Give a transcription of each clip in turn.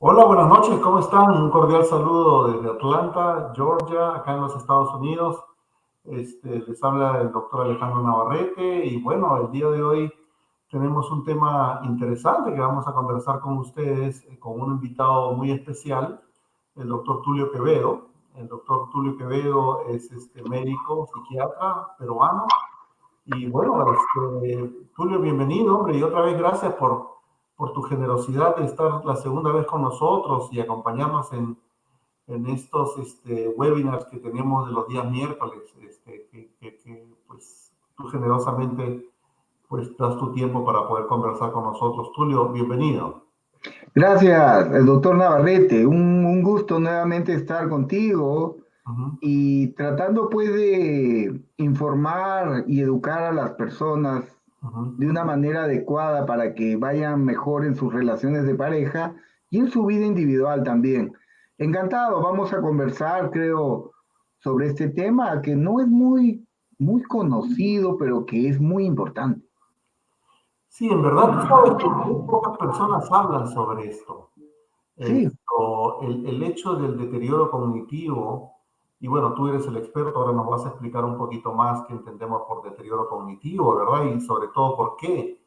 Hola, buenas noches, ¿cómo están? Un cordial saludo desde Atlanta, Georgia, acá en los Estados Unidos. Les habla el doctor Alejandro Navarrete y bueno, el día de hoy tenemos un tema interesante que vamos a conversar con ustedes, con un invitado muy especial, el doctor Tulio Quevedo. El doctor Tulio Quevedo es médico, psiquiatra peruano y bueno, Tulio, bienvenido, hombre, y otra vez gracias por tu generosidad de estar la segunda vez con nosotros y acompañarnos en estos webinars que tenemos de los días miércoles, pues tú generosamente pues das tu tiempo para poder conversar con nosotros. Tulio, bienvenido. Gracias, el doctor Navarrete. Un gusto nuevamente estar contigo Ujú. y tratando pues de informar y educar a las personas Ujú. de una manera adecuada para que vayan mejor en sus relaciones de pareja y en su vida individual también. Encantado, vamos a conversar, creo, sobre este tema que no es muy conocido, pero que es muy importante. Sí, en verdad, tú sabes que muy pocas personas hablan sobre esto. Sí, El hecho del deterioro cognitivo, y bueno, tú eres el experto, ahora nos vas a explicar un poquito más qué entendemos por deterioro cognitivo, ¿verdad? Y sobre todo por qué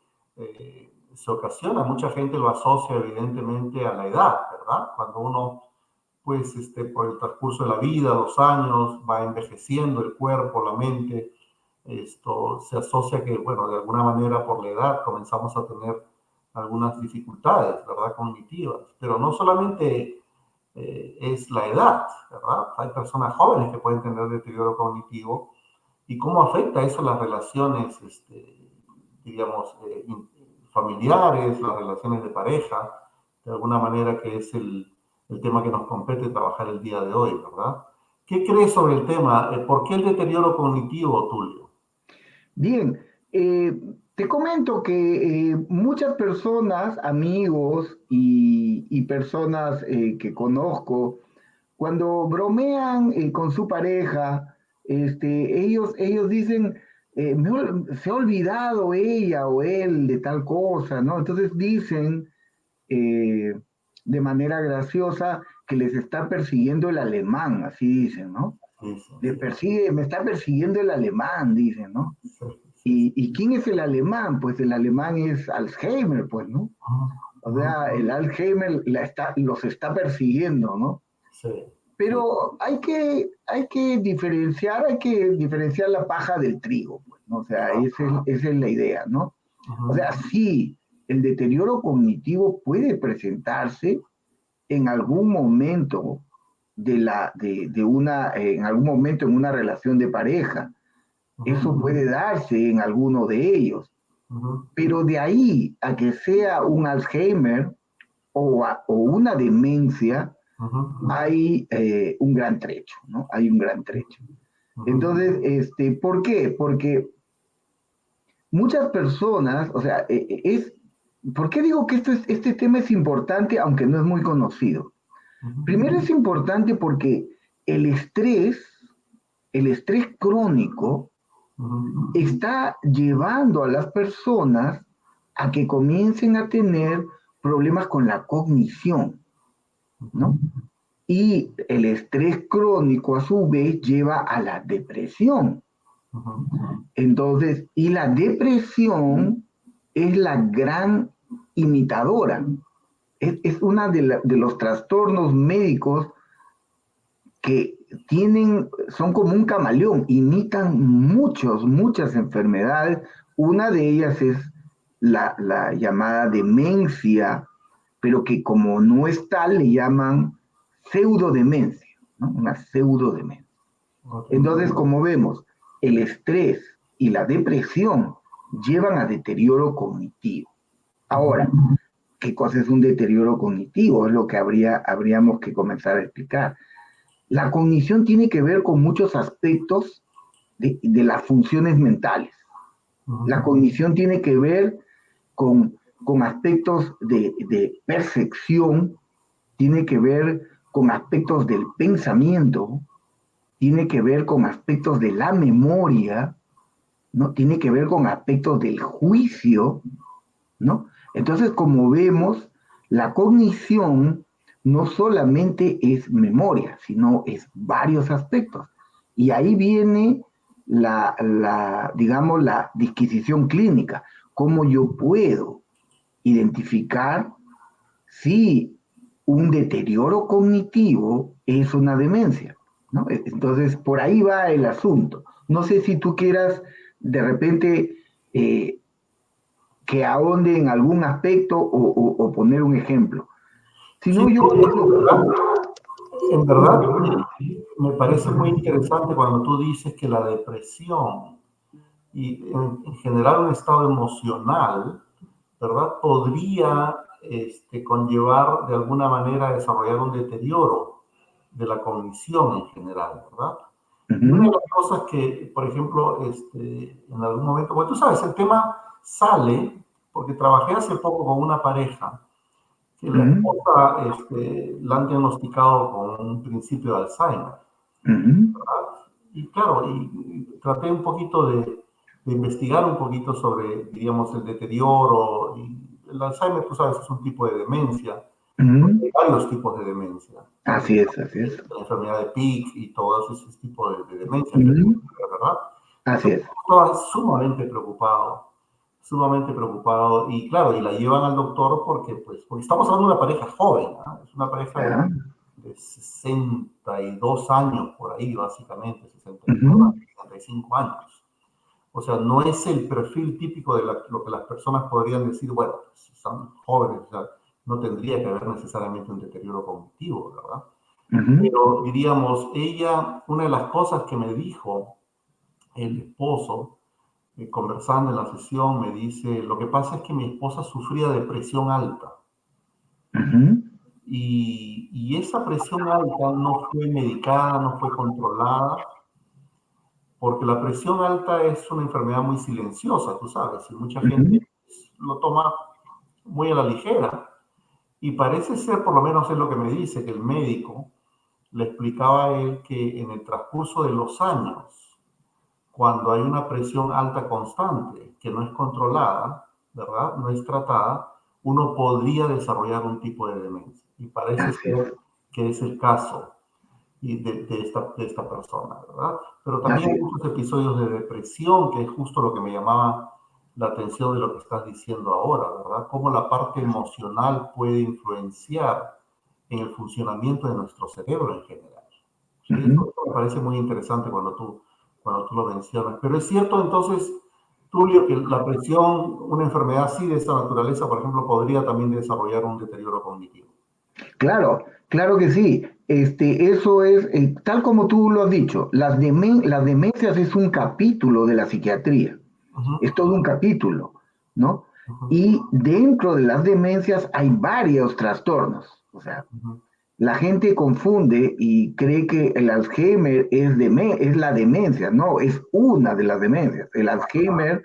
se ocasiona. Mucha gente lo asocia evidentemente a la edad, ¿verdad? Cuando uno, pues, por el transcurso de la vida, los años, va envejeciendo el cuerpo, la mente, esto se asocia que, bueno, de alguna manera por la edad comenzamos a tener algunas dificultades, ¿verdad? Cognitivas, pero no solamente es la edad, ¿verdad? Hay personas jóvenes que pueden tener deterioro cognitivo y cómo afecta eso las relaciones, digamos, familiares, las relaciones de pareja, de alguna manera que es el tema que nos compete trabajar el día de hoy, ¿verdad? ¿Qué crees sobre el tema? ¿Por qué el deterioro cognitivo, Tulio? bien, te comento que muchas personas, amigos y personas que conozco, cuando bromean con su pareja, ellos dicen, se ha olvidado ella o él de tal cosa, ¿no? Entonces dicen eh, de manera graciosa que les está persiguiendo el alemán, así dicen, ¿no? Sí, sí, Les sí, persigue, me está persiguiendo el alemán, dicen, ¿no? sí, sí, sí. ¿Y quién es el alemán? Pues el alemán es Alzheimer, pues, ¿no? Ujú, O ujú, sea, el Alzheimer los está persiguiendo, ¿no? sí, sí, Pero hay que diferenciar la paja del trigo, pues, ¿no? O sea, esa es la idea, ¿no? O ujú, sea, sí, el deterioro cognitivo puede presentarse en algún momento en algún momento en una relación de pareja. Eso ujú, puede darse en alguno de ellos. ujú, Pero de ahí a que sea un Alzheimer o una demencia, ujú, hay un gran trecho, ¿no? Hay un gran trecho. ujú, Entonces, ¿por qué? Porque muchas personas, o sea, ¿por qué digo que este tema es importante aunque no es muy conocido? ujú, Primero es importante porque el estrés, el estrés crónico, ujú, está llevando a las personas a que comiencen a tener problemas con la cognición, ¿no? ujú, Y el estrés crónico a su vez lleva a la depresión. ujú. Entonces, y la depresión es la gran imitadora. Es una de los trastornos médicos que son como un camaleón, imitan muchas enfermedades. Una de ellas es la llamada demencia, pero que como no es tal, le llaman pseudodemencia, ¿no? Una pseudodemencia. Ok. Entonces, como vemos, el estrés y la depresión llevan a deterioro cognitivo. Ujú, Ahora, ¿qué cosa es un deterioro cognitivo? Es lo que habríamos que comenzar a explicar. La cognición tiene que ver con muchos aspectos de las funciones mentales. La ujú, cognición tiene que ver con aspectos de percepción, tiene que ver con aspectos del pensamiento, tiene que ver con aspectos de la memoria, ¿no? Tiene que ver con aspectos del juicio, ¿no? Entonces, como vemos, la cognición no solamente es memoria, sino es varios aspectos. Y ahí viene digamos, la disquisición clínica. ¿Cómo yo puedo identificar si un deterioro cognitivo es una demencia? ¿No? Entonces, por ahí va el asunto. No sé si tú quieras de repente eh, que ahonde en algún aspecto o poner un ejemplo. Si Sí, no, yo... en verdad, me parece muy interesante cuando tú dices que la depresión y en general un estado emocional, ¿verdad? Podría conllevar de alguna manera a desarrollar un deterioro de la cognición en general, ¿verdad? Uh Y una de -huh. las cosas que, por ejemplo, en algún momento, bueno, tú sabes, el tema sale porque trabajé hace poco con una pareja que Uh la -huh. esposa la han diagnosticado con un principio de Alzheimer, Uh -huh. ¿verdad? Y claro, y traté un poquito de investigar un poquito sobre, diríamos, el deterioro. Y el Alzheimer, tú sabes, es un tipo de demencia. Uh -huh. Hay varios tipos de demencia. Así es, así es. La enfermedad de Pick y todos esos tipos de Uh demencia que -huh. ¿verdad? Así Entonces es. estaba sumamente preocupado y claro, y la llevan al doctor porque, pues, porque estamos hablando de una pareja joven, ¿no? Es una pareja Uh de 62 años por ahí, básicamente, 62, -huh. 65 años. O sea, no es el perfil típico de lo que las personas podrían decir, bueno, si son jóvenes, o sea, no tendría que haber necesariamente un deterioro cognitivo, ¿verdad? Uh -huh. Pero diríamos, ella, una de las cosas que me dijo el esposo, conversando en la sesión, me dice, lo que pasa es que mi esposa sufría de presión alta Uh -huh. y esa presión alta no fue medicada, no fue controlada, porque la presión alta es una enfermedad muy silenciosa, tú sabes, y mucha Uh -huh. gente lo toma muy a la ligera. Y parece ser, por lo menos es lo que me dice, que el médico le explicaba a él que en el transcurso de los años, cuando hay una presión alta constante que no es controlada, ¿verdad? No es tratada, uno podría desarrollar un tipo de demencia. Y parece Así es. ser que es el caso de esta persona, ¿verdad? Pero también Así hay es. muchos episodios de depresión, que es justo lo que me llamaba la atención de lo que estás diciendo ahora, ¿verdad? Cómo la parte emocional puede influenciar en el funcionamiento de nuestro cerebro en general. Uh ¿Sí? -huh. Eso me parece muy interesante cuando tú lo mencionas. Pero es cierto entonces, Tulio, que la presión, una enfermedad así de esta naturaleza, por ejemplo, podría también desarrollar un deterioro cognitivo. Claro, claro que sí. Eso es, tal como tú lo has dicho, las demencias es un capítulo de la psiquiatría, Ujú, es todo un capítulo, ¿no? ujú, Y dentro de las demencias hay varios trastornos. O sea, ujú, la gente confunde y cree que el Alzheimer es la demencia. No, es una de las demencias. El Alzheimer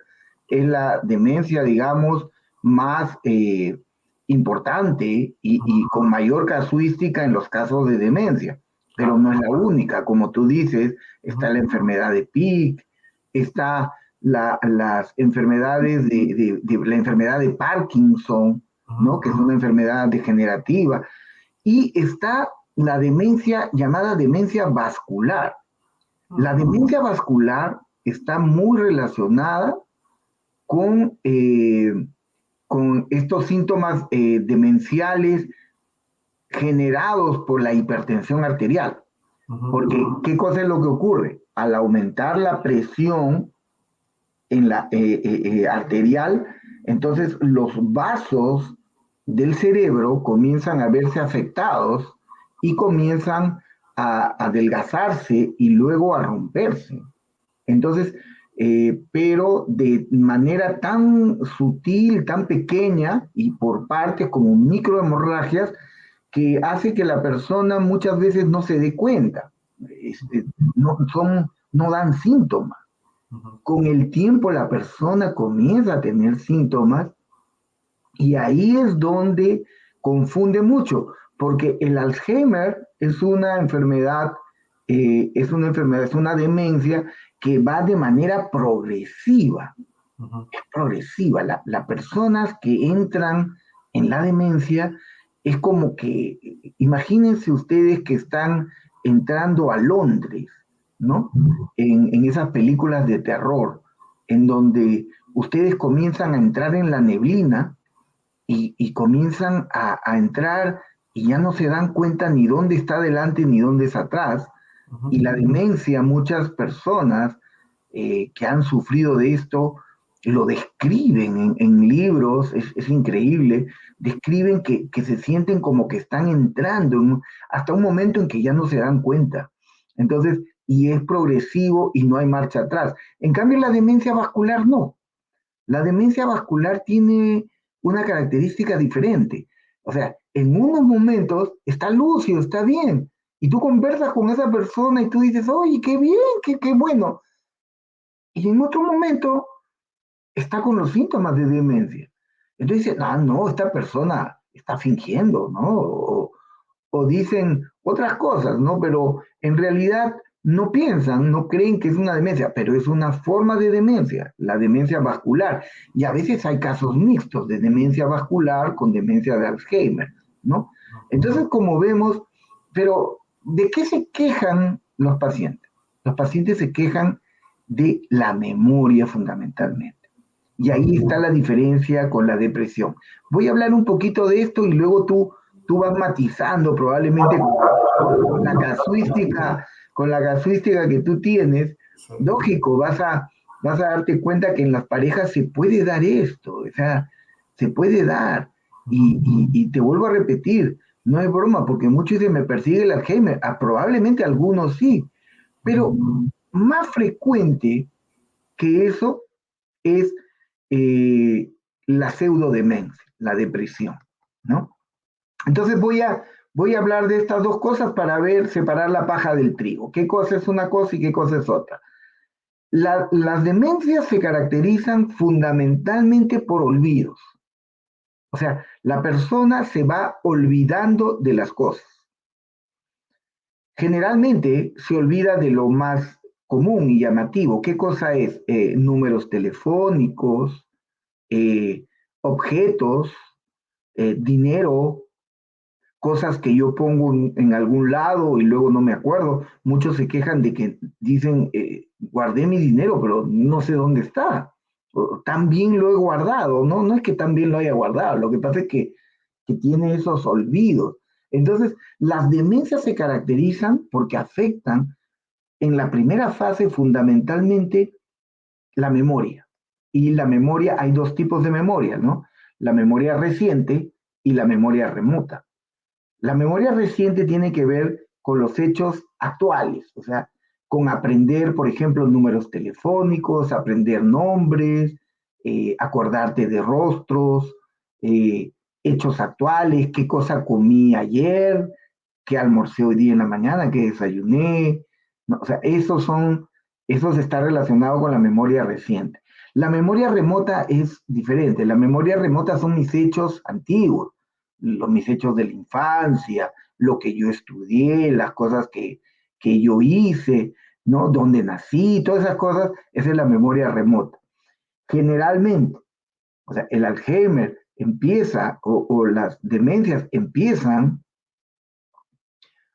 es la demencia, digamos, más importante y con mayor casuística en los casos de demencia. Pero claro. no es la única. Como tú dices, está Ujú, la enfermedad de Pick, está las enfermedades la enfermedad de Parkinson, ¿no? ujú, Que es una enfermedad degenerativa. Y está la demencia llamada demencia vascular. La ujú, demencia vascular está muy relacionada con, eh, con estos síntomas demenciales generados por la hipertensión arterial. ujú, Porque, ¿qué cosa es lo que ocurre? Al aumentar la presión en la arterial, entonces los vasos del cerebro comienzan a verse afectados y comienzan a adelgazarse y luego a romperse. Entonces, pero de manera tan sutil, tan pequeña y por partes como microhemorragias, que hace que la persona muchas veces no se dé cuenta. No dan síntomas. ujú. Con el tiempo la persona comienza a tener síntomas y ahí es donde confunde mucho, porque el Alzheimer es una demencia que va de manera progresiva, Ujú, progresiva. Las personas que entran en la demencia es como que, imagínense ustedes que están entrando a Londres, ¿no? En esas películas de terror, en donde ustedes comienzan a entrar en la neblina y comienzan a entrar y ya no se dan cuenta ni dónde está adelante ni dónde es atrás. Y la demencia, muchas personas que han sufrido de esto lo describen en libros, es increíble, describen que se sienten como que están entrando hasta un momento en que ya no se dan cuenta. Entonces, y es progresivo y no hay marcha atrás. En cambio, la demencia vascular no. La demencia vascular tiene una característica diferente. O sea, en unos momentos está lúcido, está bien, y tú conversas con esa persona y tú dices, oye, qué bien, qué bueno. Y en otro momento está con los síntomas de demencia. Entonces dicen, ah, no, esta persona está fingiendo, ¿no? O dicen otras cosas, ¿no? Pero en realidad no piensan, no creen que es una demencia, pero es una forma de demencia, la demencia vascular. Y a veces hay casos mixtos de demencia vascular con demencia de Alzheimer, ¿no? Entonces, como vemos, pero ¿de qué se quejan los pacientes? Los pacientes se quejan de la memoria fundamentalmente. Y ahí está la diferencia con la depresión. Voy a hablar un poquito de esto y luego tú vas matizando probablemente con la con la casuística que tú tienes. Sí. Lógico, vas a darte cuenta que en las parejas se puede dar esto, o sea, se puede dar. Y te vuelvo a repetir, no es broma, porque muchos dicen, me persigue el Alzheimer. Ah, probablemente algunos sí, pero más frecuente que eso es la pseudodemencia, la depresión, ¿no? Entonces voy a hablar de estas dos cosas para ver, separar la paja del trigo. ¿Qué cosa es una cosa y qué cosa es otra? Las demencias se caracterizan fundamentalmente por olvidos. O sea, la persona se va olvidando de las cosas. Generalmente se olvida de lo más común y llamativo. ¿Qué cosa es? Números telefónicos, eh, objetos, dinero, cosas que yo pongo en algún lado y luego no me acuerdo. Muchos se quejan de que dicen, guardé mi dinero, pero no sé dónde está. O, también lo he guardado, ¿no? No es que también lo haya guardado, lo que pasa es que tiene esos olvidos. Entonces, las demencias se caracterizan porque afectan en la primera fase fundamentalmente la memoria. Y la memoria, hay dos tipos de memoria, ¿no? La memoria reciente y la memoria remota. La memoria reciente tiene que ver con los hechos actuales, o sea, con aprender, por ejemplo, números telefónicos, aprender nombres, acordarte de rostros, eh, hechos actuales, qué cosa comí ayer, qué almorcé hoy día en la mañana, qué desayuné. No, o sea, eso está relacionado con la memoria reciente. La memoria remota es diferente. La memoria remota son mis hechos antiguos, mis hechos de la infancia, lo que yo estudié, las cosas que yo hice, ¿no? Donde nací, todas esas cosas, esa es la memoria remota. Generalmente, o sea, el Alzheimer empieza o las demencias empiezan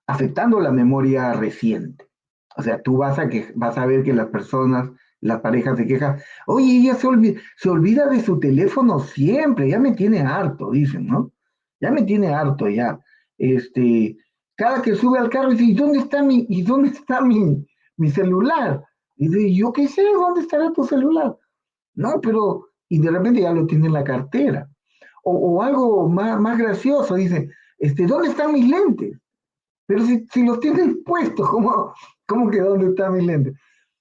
afectando la memoria reciente. O sea, tú vas a ver que las personas, las parejas se quejan, oye, ella se olvida de su teléfono siempre, ya me tiene harto, dicen, ¿no? Ya me tiene harto ya. Este, cada que sube al carro dice, ¿y dónde está mi celular? Y dice, yo qué sé, ¿dónde estará tu celular? No, pero, y de repente ya lo tiene en la cartera. O algo más gracioso, dice, ¿dónde están mis lentes? Pero si los tienen puestos, ¿cómo que dónde está mi lente?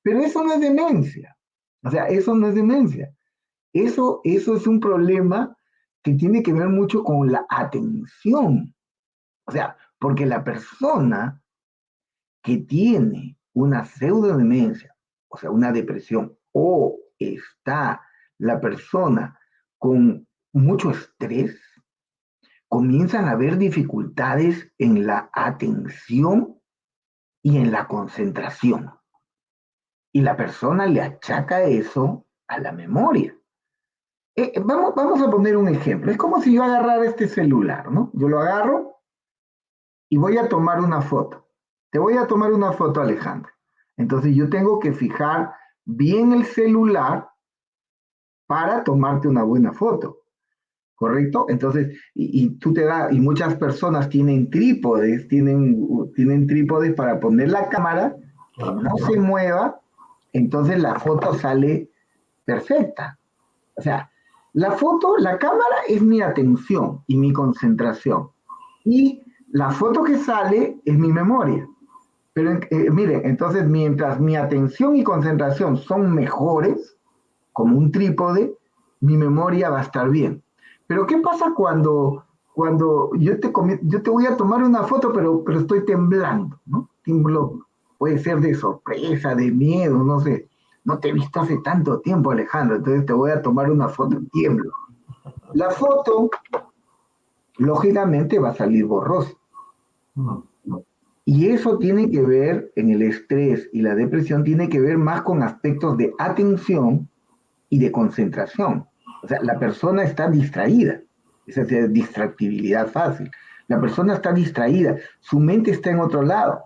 Pero eso no es demencia. O sea, eso no es demencia. Eso es un problema que tiene que ver mucho con la atención. O sea, porque la persona que tiene una pseudodemencia, o sea, una depresión, o está la persona con mucho estrés, comienzan a haber dificultades en la atención y en la concentración. Y la persona le achaca eso a la memoria. Vamos a poner un ejemplo. Es como si yo agarrara este celular, ¿no? Yo lo agarro y voy a tomar una foto. Te voy a tomar una foto, Alejandra. Entonces yo tengo que fijar bien el celular para tomarte una buena foto, ¿correcto? Entonces, tú te das, y muchas personas tienen trípodes para poner la cámara, que no se mueva, entonces la foto sale perfecta. O sea, la cámara es mi atención y mi concentración. Y la foto que sale es mi memoria. Pero mire, entonces mientras mi atención y concentración son mejores, como un trípode, mi memoria va a estar bien. Pero ¿qué pasa cuando yo te voy a tomar una foto, pero estoy temblando, ¿no? Tiemblo, puede ser de sorpresa, de miedo, no sé. No te he visto hace tanto tiempo, Alejandro, entonces te voy a tomar una foto y tiemblo. La foto, lógicamente, va a salir borrosa. Y eso tiene que ver, en el estrés y la depresión, tiene que ver más con aspectos de atención y de concentración. O sea, la persona está distraída, esa es distractibilidad fácil. La persona está distraída, su mente está en otro lado.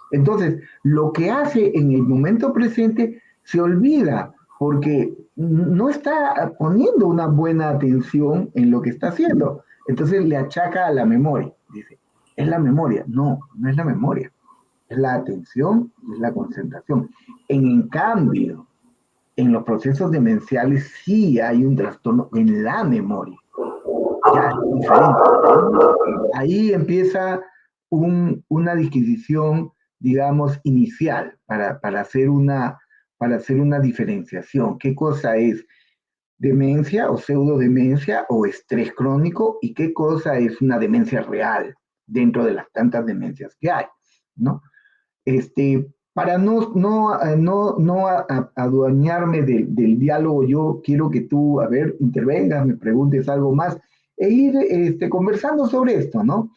Entonces, lo que hace en el momento presente se olvida porque no está poniendo una buena atención en lo que está haciendo. Entonces le achaca a la memoria. Dice, es la memoria. No, no es la memoria. Es la atención y es la concentración. En cambio, en los procesos demenciales sí hay un trastorno en la memoria. Ya es diferente. Ahí empieza una disquisición, digamos, inicial para hacer una diferenciación. ¿Qué cosa es demencia o pseudodemencia o estrés crónico y qué cosa es una demencia real dentro de las tantas demencias que hay, ¿no? Para no adueñarme del diálogo, yo quiero que tú, a ver, intervengas, me preguntes algo más e ir conversando sobre esto, ¿no?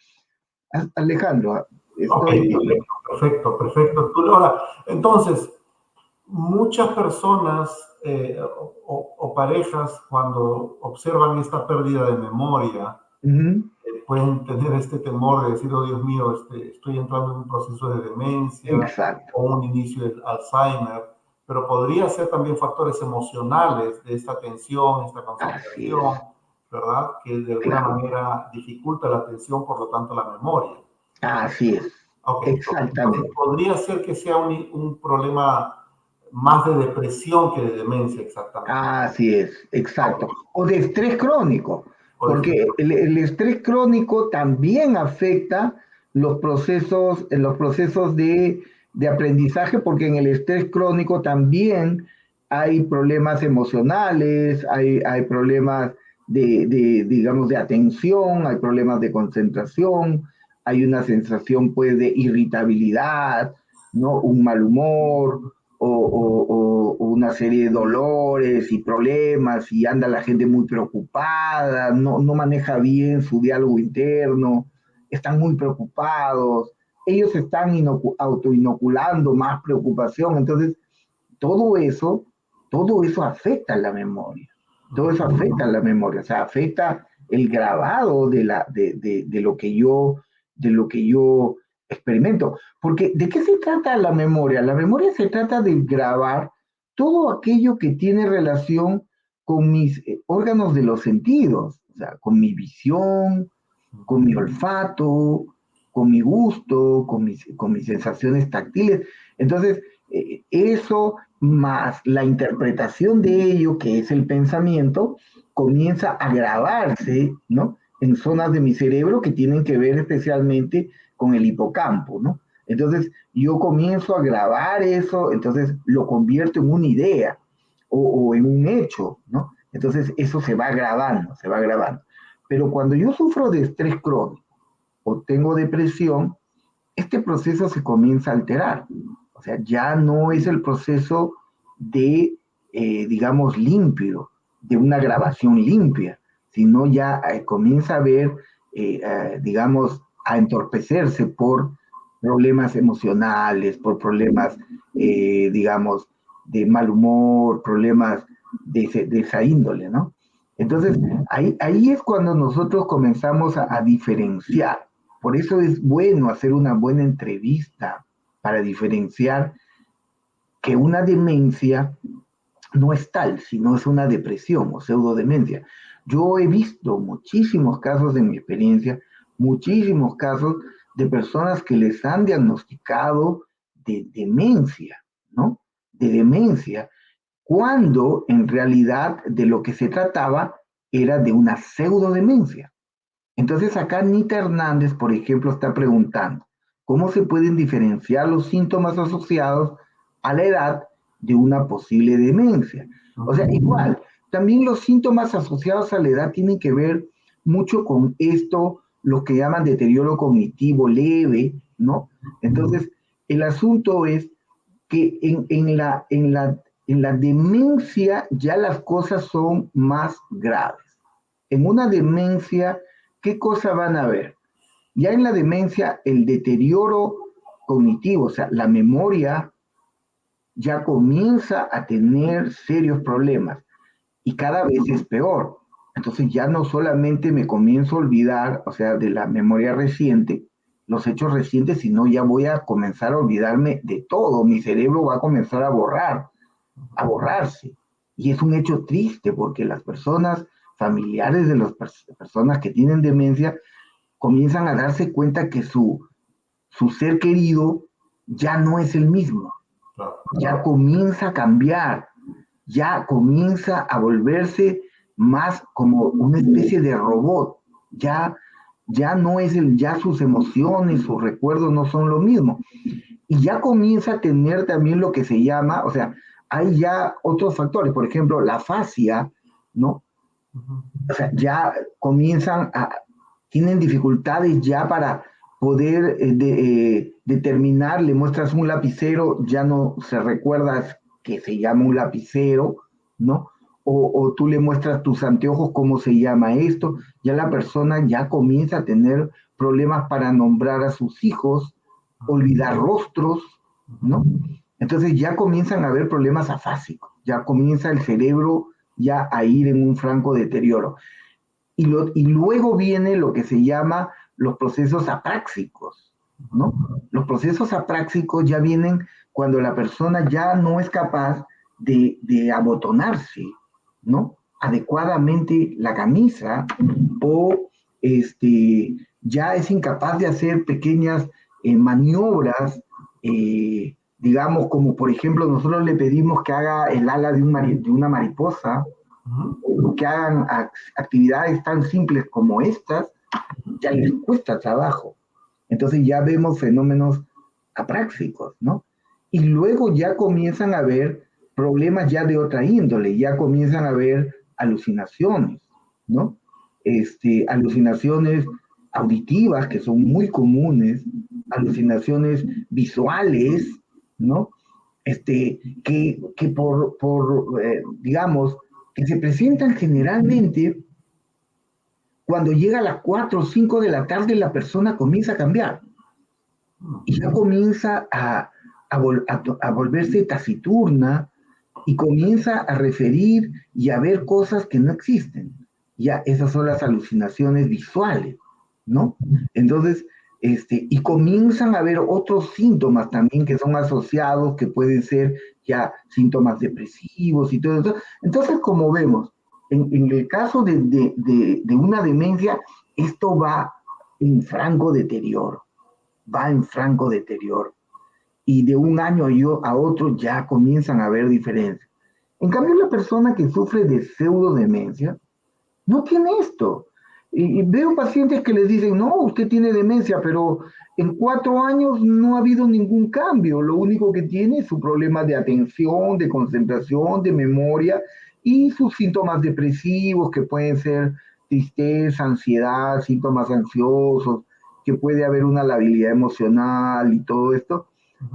Alejandro, Ok, estoy... perfecto, perfecto. Ahora, entonces, muchas personas o parejas cuando observan esta pérdida de memoria, pueden tener este temor de decir, oh Dios mío, estoy entrando en un proceso de demencia Exacto. o un inicio del Alzheimer, pero podría ser también factores emocionales de esta tensión, esta Así es, concentración, ¿verdad? Que de alguna claro. manera dificulta la atención, por lo tanto la memoria. Así es, Ok, entonces exactamente. podría ser que sea un problema más de depresión que de demencia exactamente. Así es, Ok, exacto. O de estrés crónico, o de porque el estrés crónico también afecta los procesos de aprendizaje, porque en el estrés crónico también hay problemas emocionales, hay problemas digamos, de atención, hay problemas de concentración, hay una sensación, pues, de irritabilidad, ¿no? Un mal humor, o una serie de dolores y problemas y anda la gente muy preocupada, no maneja bien su diálogo interno, están muy preocupados, ellos están autoinoculando más preocupación, entonces todo eso, todo eso afecta a la memoria, todo eso afecta a la memoria, o sea, afecta el grabado de lo que yo experimento. Porque, ¿de qué se trata la memoria? La memoria se trata de grabar todo aquello que tiene relación con mis órganos de los sentidos, o sea, con mi visión, con mi olfato, con mi gusto, con mis sensaciones táctiles. Entonces, eso más la interpretación de ello, que es el pensamiento, comienza a grabarse, ¿no? En zonas de mi cerebro que tienen que ver especialmente con el hipocampo, ¿no? Entonces, yo comienzo a grabar eso, entonces lo convierto en una idea o en un hecho, ¿no? Entonces, eso se va grabando, se va grabando. Pero cuando yo sufro de estrés crónico o tengo depresión, este proceso se comienza a alterar. O sea, ya no es el proceso de, digamos, limpio, de una grabación limpia, sino ya comienza a ver, digamos, a entorpecerse por problemas emocionales, por problemas, digamos, de mal humor, problemas de esa índole, ¿no? Entonces, ahí es cuando nosotros comenzamos a diferenciar. Por eso es bueno hacer una buena entrevista para diferenciar que una demencia no es tal, sino es una depresión o pseudodemencia. Yo he visto muchísimos casos en mi experiencia, muchísimos casos de personas que les han diagnosticado de demencia, ¿no? De demencia, cuando en realidad de lo que se trataba era de una pseudodemencia. Entonces acá Anita Hernández, por ejemplo, está preguntando, ¿cómo se pueden diferenciar los síntomas asociados a la edad de una posible demencia? O sea, igual, también los síntomas asociados a la edad tienen que ver mucho con esto, lo que llaman deterioro cognitivo leve, ¿no? Entonces, el asunto es que en la demencia ya las cosas son más graves. En una demencia, ¿qué cosa van a ver? Ya en la demencia, el deterioro cognitivo, o sea, la memoria ya comienza a tener serios problemas y cada vez es peor. Entonces ya no solamente me comienzo a olvidar, o sea, de la memoria reciente, los hechos recientes, sino ya voy a comenzar a olvidarme de todo. Mi cerebro va a comenzar a borrarse. Y es un hecho triste porque las personas familiares de las personas que tienen demencia comienzan a darse cuenta que su ser querido ya no es el mismo, ya comienza a cambiar, ya comienza a volverse más como una especie de robot, ya no es ya sus emociones, sus recuerdos no son lo mismo. Y ya comienza a tener también lo que se llama, o sea, hay ya otros factores, por ejemplo, la fascia, ¿no? O sea, ya tienen dificultades ya para poder determinar, le muestras un lapicero, ya no se recuerda que se llama un lapicero, ¿no? O tú le muestras tus anteojos, cómo se llama esto, ya la persona ya comienza a tener problemas para nombrar a sus hijos, olvidar rostros, ¿no? Entonces ya comienzan a haber problemas afásicos, ya comienza el cerebro ya a ir en un franco deterioro. Y luego viene lo que se llama los procesos apráxicos, ¿no? Los procesos apráxicos ya vienen cuando la persona ya no es capaz de abotonarse, ¿no? Adecuadamente la camisa o ya es incapaz de hacer pequeñas maniobras, digamos, como por ejemplo nosotros le pedimos que haga el ala de una mariposa, que hagan actividades tan simples como estas, ya les cuesta trabajo. Entonces ya vemos fenómenos apráxicos, ¿no? Y luego ya comienzan a haber problemas ya de otra índole, ya comienzan a haber alucinaciones, ¿no? Alucinaciones auditivas que son muy comunes, alucinaciones visuales, ¿no? Que digamos, que se presentan generalmente cuando llega a las 4 o 5 de la tarde, la persona comienza a cambiar y ya comienza a volverse taciturna y comienza a referir y a ver cosas que no existen. Ya esas son las alucinaciones visuales, ¿no? Entonces, y comienzan a haber otros síntomas también que son asociados, que pueden ser ya síntomas depresivos y todo eso. Entonces, como vemos, en el caso de una demencia, esto va en franco deterioro, va en franco deterioro. Y de un año a otro ya comienzan a haber diferencias. En cambio, la persona que sufre de pseudodemencia no tiene esto. Y veo pacientes que les dicen, no, usted tiene demencia, pero en 4 años no ha habido ningún cambio. Lo único que tiene es su problema de atención, de concentración, de memoria y sus síntomas depresivos, que pueden ser tristeza, ansiedad, síntomas ansiosos, que puede haber una labilidad emocional y todo esto,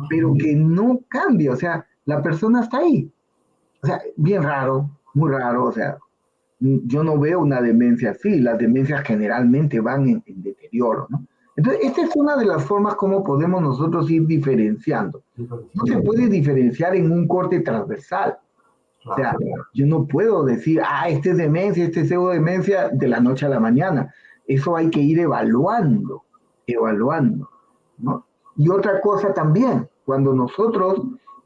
pero que no cambia. O sea, la persona está ahí. O sea, bien raro, muy raro. O sea, yo no veo una demencia así, las demencias generalmente van en deterioro, ¿no? Entonces, esta es una de las formas como podemos nosotros ir diferenciando. No se puede diferenciar en un corte transversal, O sea, claro. yo no puedo decir, este es demencia, este es pseudodemencia de la noche a la mañana. Eso hay que ir evaluando, evaluando, ¿no? Y otra cosa también, cuando nosotros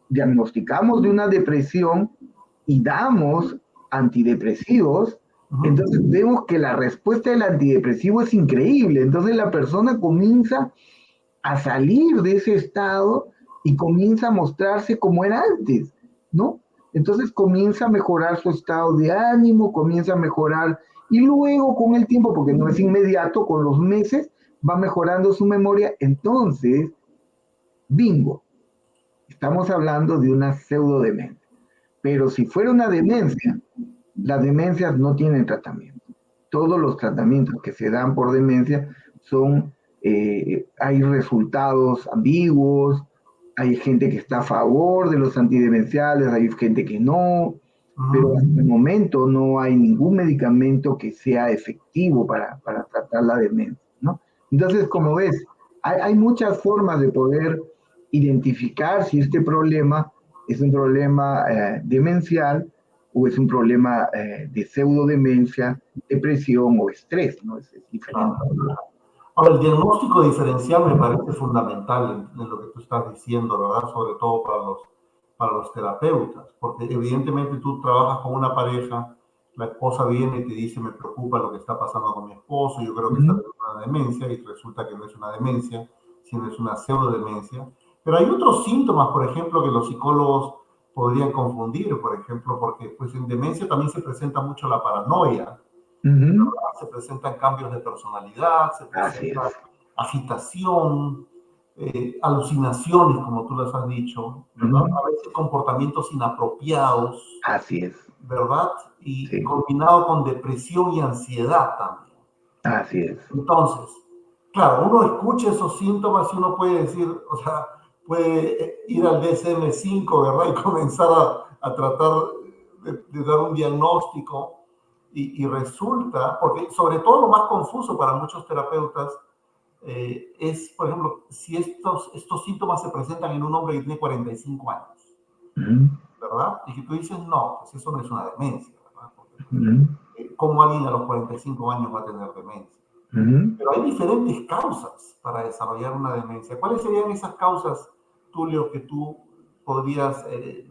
diagnosticamos de una depresión y damos antidepresivos, entonces Ujú. vemos que la respuesta del antidepresivo es increíble. Entonces la persona comienza a salir de ese estado y comienza a mostrarse como era antes, ¿no? Entonces comienza a mejorar su estado de ánimo, comienza a mejorar y luego con el tiempo, porque no es inmediato, con los meses va mejorando su memoria. Entonces, bingo, estamos hablando de una pseudodemencia. Pero si fuera una demencia, las demencias no tienen tratamiento. Todos los tratamientos que se dan por demencia son, hay resultados ambiguos, hay gente que está a favor de los antidemenciales, hay gente que no, pero hasta el Ujú. momento no hay ningún medicamento que sea efectivo para tratar la demencia, ¿no? Entonces, como ves, hay muchas formas de poder identificar si este problema es un problema demencial o es un problema de pseudodemencia, depresión o estrés, ¿no? Es diferente. Claro. Ahora, el diagnóstico diferencial me parece fundamental en lo que tú estás diciendo, ¿verdad? Sobre todo para los terapeutas, porque evidentemente tú trabajas con una pareja, la esposa viene y te dice, me preocupa lo que está pasando con mi esposo, yo creo que está Ujú, teniendo una demencia, y resulta que no es una demencia, sino es una pseudodemencia. Pero hay otros síntomas, por ejemplo, que los psicólogos podrían confundir, por ejemplo, porque pues en demencia también se presenta mucho la paranoia, ujú. se presentan cambios de personalidad, se Así presenta es. agitación, alucinaciones, como tú les has dicho, ¿verdad? Ujú. A veces comportamientos inapropiados, Así es. ¿verdad? Y Sí, combinado con depresión y ansiedad también. así es. Entonces, claro, uno escucha esos síntomas y uno puede decir, o sea, puede ir al DSM-5, ¿verdad? Y comenzar a tratar de dar un diagnóstico y resulta, porque sobre todo lo más confuso para muchos terapeutas es, por ejemplo, si estos síntomas se presentan en un hombre que tiene 45 años, Ujú, ¿verdad? Y que tú dices, no, pues eso no es una demencia, ¿verdad? Porque, pues, ujú, ¿cómo alguien a los 45 años va a tener demencia? ujú. Pero hay diferentes causas para desarrollar una demencia. ¿Cuáles serían esas causas, Tulio, que tú podrías,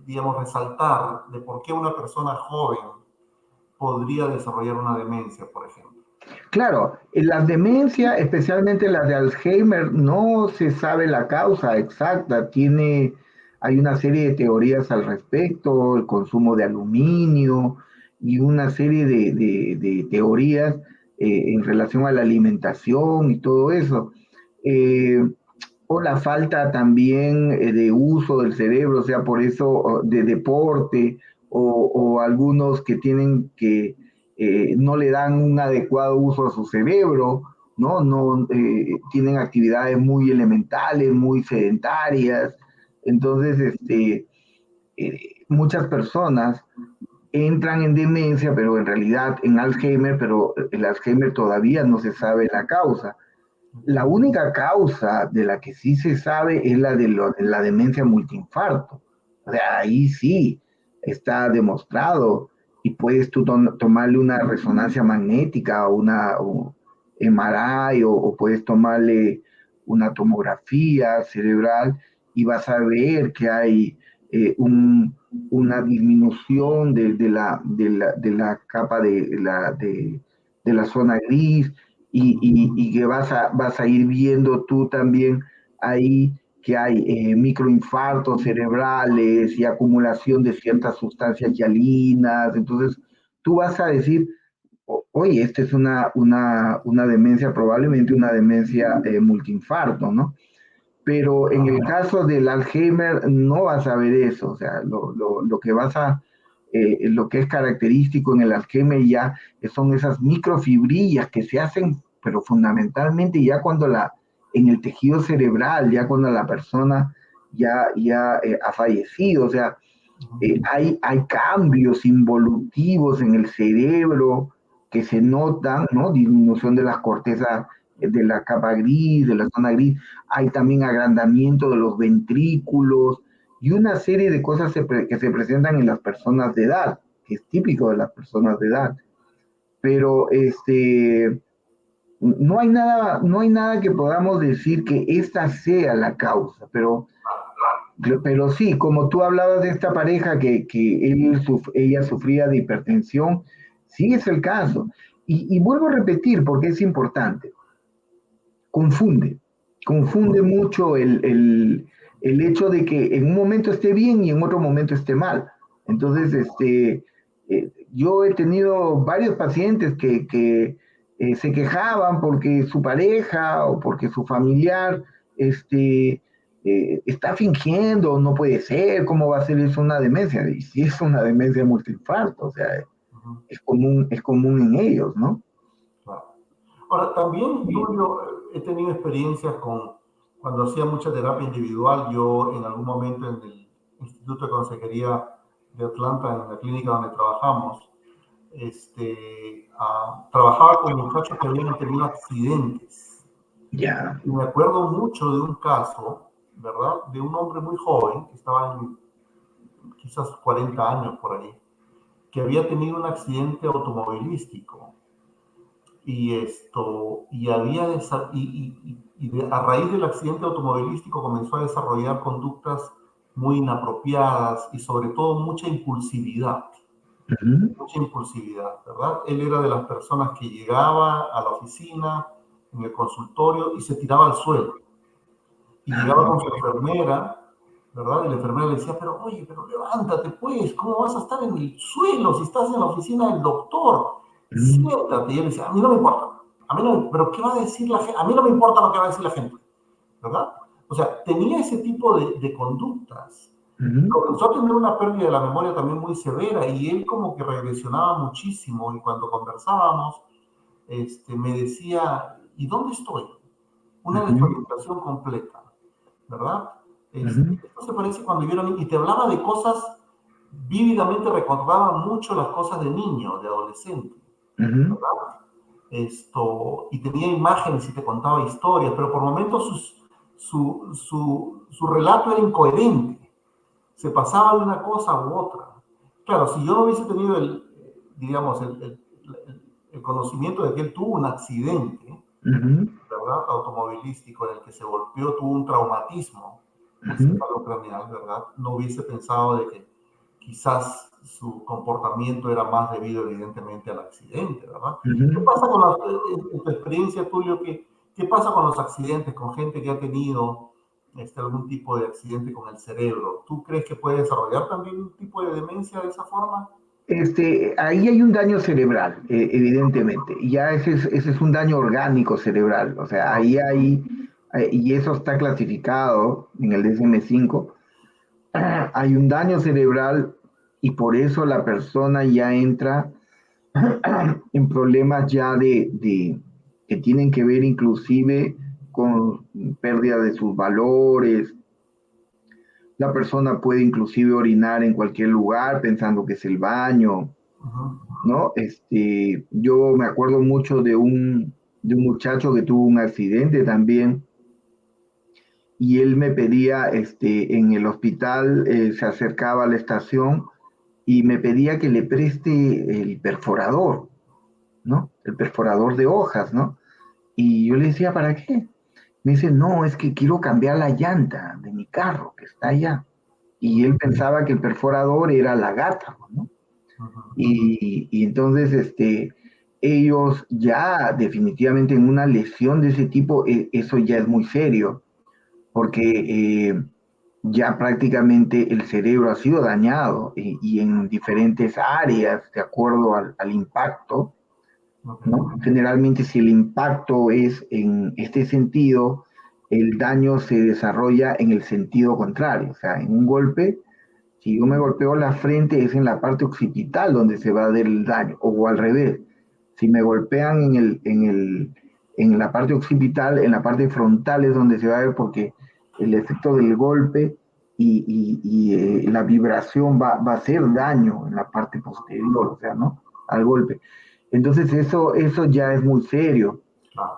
digamos, resaltar de por qué una persona joven podría desarrollar una demencia, por ejemplo? Claro, en las demencias, especialmente las de Alzheimer, no se sabe la causa exacta. Hay una serie de teorías al respecto, el consumo de aluminio y una serie de teorías en relación a la alimentación y todo eso. Eh, o la falta también de uso del cerebro, o sea, por eso de deporte, o algunos que tienen que no le dan un adecuado uso a su cerebro, ¿no? No tienen actividades muy elementales, muy sedentarias. Entonces, muchas personas entran en demencia, pero en realidad en Alzheimer, pero el Alzheimer todavía no se sabe la causa. La única causa de la que sí se sabe es la demencia multiinfarto. O sea, ahí sí está demostrado y puedes tú tomarle una resonancia magnética o una MRI o puedes tomarle una tomografía cerebral y vas a ver que hay una disminución de la capa de la zona gris y que vas a ir viendo tú también ahí que hay microinfartos cerebrales y acumulación de ciertas sustancias hialinas. Entonces, tú vas a decir, oye, esta es una demencia, probablemente una demencia multiinfarto, ¿no? Pero en el caso del Alzheimer no vas a ver eso, o sea, lo que lo que es característico en el Alzheimer ya son esas microfibrillas que se hacen, pero fundamentalmente ya en el tejido cerebral, ya cuando la persona ya ha fallecido, o sea, hay cambios involutivos en el cerebro que se notan, ¿no? Disminución de las cortezas de la capa gris, de la zona gris, hay también agrandamiento de los ventrículos y una serie de cosas que se presentan en las personas de edad, que es típico de las personas de edad. Pero no hay nada que podamos decir que esta sea la causa, pero sí, como tú hablabas de esta pareja ella sufría de hipertensión, sí es el caso. Y vuelvo a repetir porque es importante, confunde, confunde mucho el hecho de que en un momento esté bien y en otro momento esté mal. Entonces, yo he tenido varios pacientes que se quejaban porque su pareja o porque su familiar está fingiendo, no puede ser, ¿cómo va a ser eso una demencia? Y si es una demencia multiinfarto, o sea, Ujú, es común en ellos, ¿no? claro. Ahora, también, Tulio, he tenido experiencias cuando hacía mucha terapia individual, yo en algún momento en el Instituto de Consejería de Atlanta, en la clínica donde trabajamos, trabajaba con muchachos que habían tenido accidentes. Ya. Y me acuerdo mucho de un caso, ¿verdad? De un hombre muy joven, que estaba en quizás 40 años por ahí, que había tenido un accidente automovilístico a raíz del accidente automovilístico comenzó a desarrollar conductas muy inapropiadas y sobre todo Ujú. mucha impulsividad, ¿verdad? Él era de las personas que llegaba a la oficina, en el consultorio y se tiraba al suelo. Y llegaba con su enfermera, ¿verdad? Y la enfermera le decía, pero oye, pero levántate pues, ¿cómo vas a estar en el suelo si estás en la oficina del doctor? Ujú. Siéntate. Y él decía, a mí no me importa, a mí no, pero ¿qué va a decir la gente? A mí no me importa lo que va a decir la gente, ¿verdad? O sea, tenía ese tipo de conductas. Ujú. Comenzó a tener una pérdida de la memoria también muy severa y él como que regresionaba muchísimo y cuando conversábamos, me decía, ¿y dónde estoy? Una Ujú. desorientación completa, ¿verdad? Ujú. Esto se parece cuando yo era niño y te hablaba de cosas, vívidamente recordaba mucho las cosas de niño, de adolescente, Ujú. ¿verdad? Y tenía imágenes y te contaba historias, pero por momentos su relato era incoherente, se pasaba de una cosa u otra. Claro, si yo no hubiese tenido digamos, el conocimiento de que él tuvo un accidente, Ujú. ¿verdad? Automovilístico en el que se golpeó, tuvo un traumatismo Ujú. encefalocraneal, ¿verdad? No hubiese pensado de que quizás su comportamiento era más debido evidentemente al accidente, ¿verdad? ¿Qué Ujú. pasa en tu experiencia, Tulio, qué pasa con los accidentes, con gente que ha tenido algún tipo de accidente con el cerebro? ¿Tú crees que puede desarrollar también un tipo de demencia de esa forma? Ahí hay un daño cerebral, evidentemente. Y ya ese es un daño orgánico cerebral. O sea, No. ahí hay, y eso está clasificado en el DSM-5. Hay un daño cerebral y por eso la persona ya entra en problemas ya que tienen que ver inclusive con pérdida de sus valores. La persona puede inclusive orinar en cualquier lugar pensando que es el baño, Ujú. ¿no? Yo me acuerdo mucho de un muchacho que tuvo un accidente también y él me pedía, en el hospital, se acercaba a la estación y me pedía que le preste el perforador, ¿no? El perforador de hojas, ¿no? Y yo le decía, ¿para qué? Me dice, no, es que quiero cambiar la llanta de mi carro que está allá. Y él pensaba que el perforador era la gata, ¿no? Ujú. Y entonces, ellos ya definitivamente en una lesión de ese tipo, eso ya es muy serio, porque ya prácticamente el cerebro ha sido dañado y en diferentes áreas, de acuerdo al impacto, Ok. ¿no? Generalmente si el impacto es en este sentido, el daño se desarrolla en el sentido contrario, o sea, en un golpe, si yo me golpeo la frente es en la parte occipital donde se va a dar el daño, o al revés, si me golpean en la parte occipital, en la parte frontal es donde se va a ver porque el efecto del golpe la vibración va a hacer daño en la parte posterior, o sea, ¿no? Al golpe. Entonces eso ya es muy serio. Claro.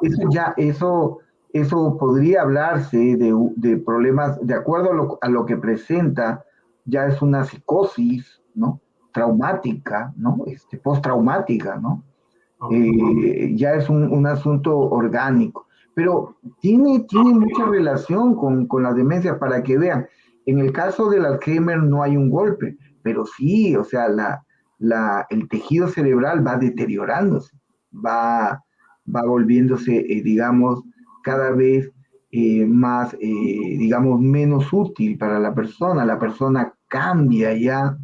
Eso eso podría hablarse de problemas, de acuerdo a lo que presenta, ya es una psicosis, ¿no? Traumática, ¿no? Postraumática, ¿no? Ya es un asunto orgánico, pero tiene mucha relación con la demencia, para que vean. En el caso del Alzheimer no hay un golpe, pero sí, o sea, el tejido cerebral va deteriorándose, va, va volviéndose, digamos, cada vez más, digamos, menos útil para la persona cambia ya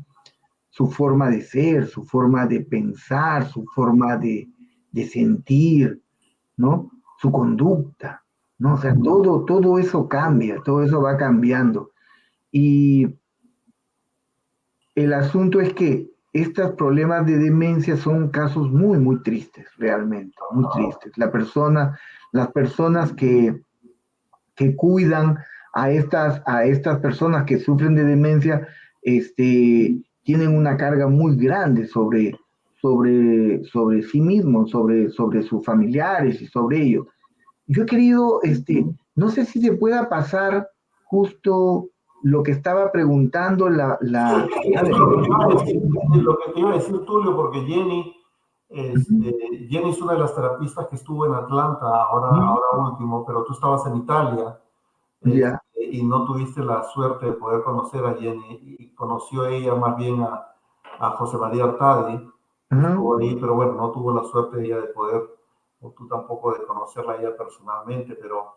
su forma de ser, su forma de pensar, su forma de sentir, ¿no? Su conducta, ¿no? O sea, todo eso cambia, todo eso va cambiando. Y el asunto es que estos problemas de demencia son casos muy tristes, realmente, muy tristes. Las personas que cuidan a estas personas que sufren de demencia, tienen una carga muy grande sobre sí mismos, sobre sus familiares y sobre ellos. Yo he querido, no sé si se pueda pasar justo lo que estaba preguntando Sí, a eso ver. es lo que te iba a decir, lo que te iba a decir, Tulio, porque Jenny es una de las terapistas que estuvo en Atlanta ahora último, pero tú estabas en Italia. Ya. Y no tuviste la suerte de poder conocer a Jenny, y conoció ella más bien a José María Artadi, que Ajá, estuvo ahí, pero bueno, no tuvo la suerte ella de poder, o tú tampoco, de conocerla a ella personalmente, pero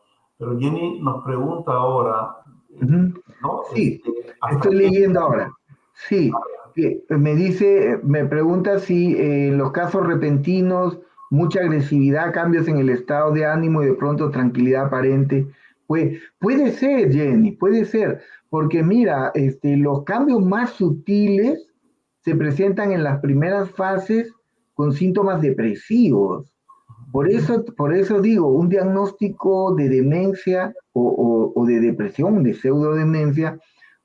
Jenny nos pregunta ahora, ujú. ¿no? Sí, ¿Hasta estoy qué? leyendo ahora. Sí, que me dice, me pregunta si en los casos repentinos, mucha agresividad, cambios en el estado de ánimo y de pronto tranquilidad aparente. Pues puede ser, Jenny, puede ser, porque mira, los cambios más sutiles se presentan en las primeras fases con síntomas depresivos. Por eso digo, un diagnóstico de demencia o de depresión, de pseudodemencia,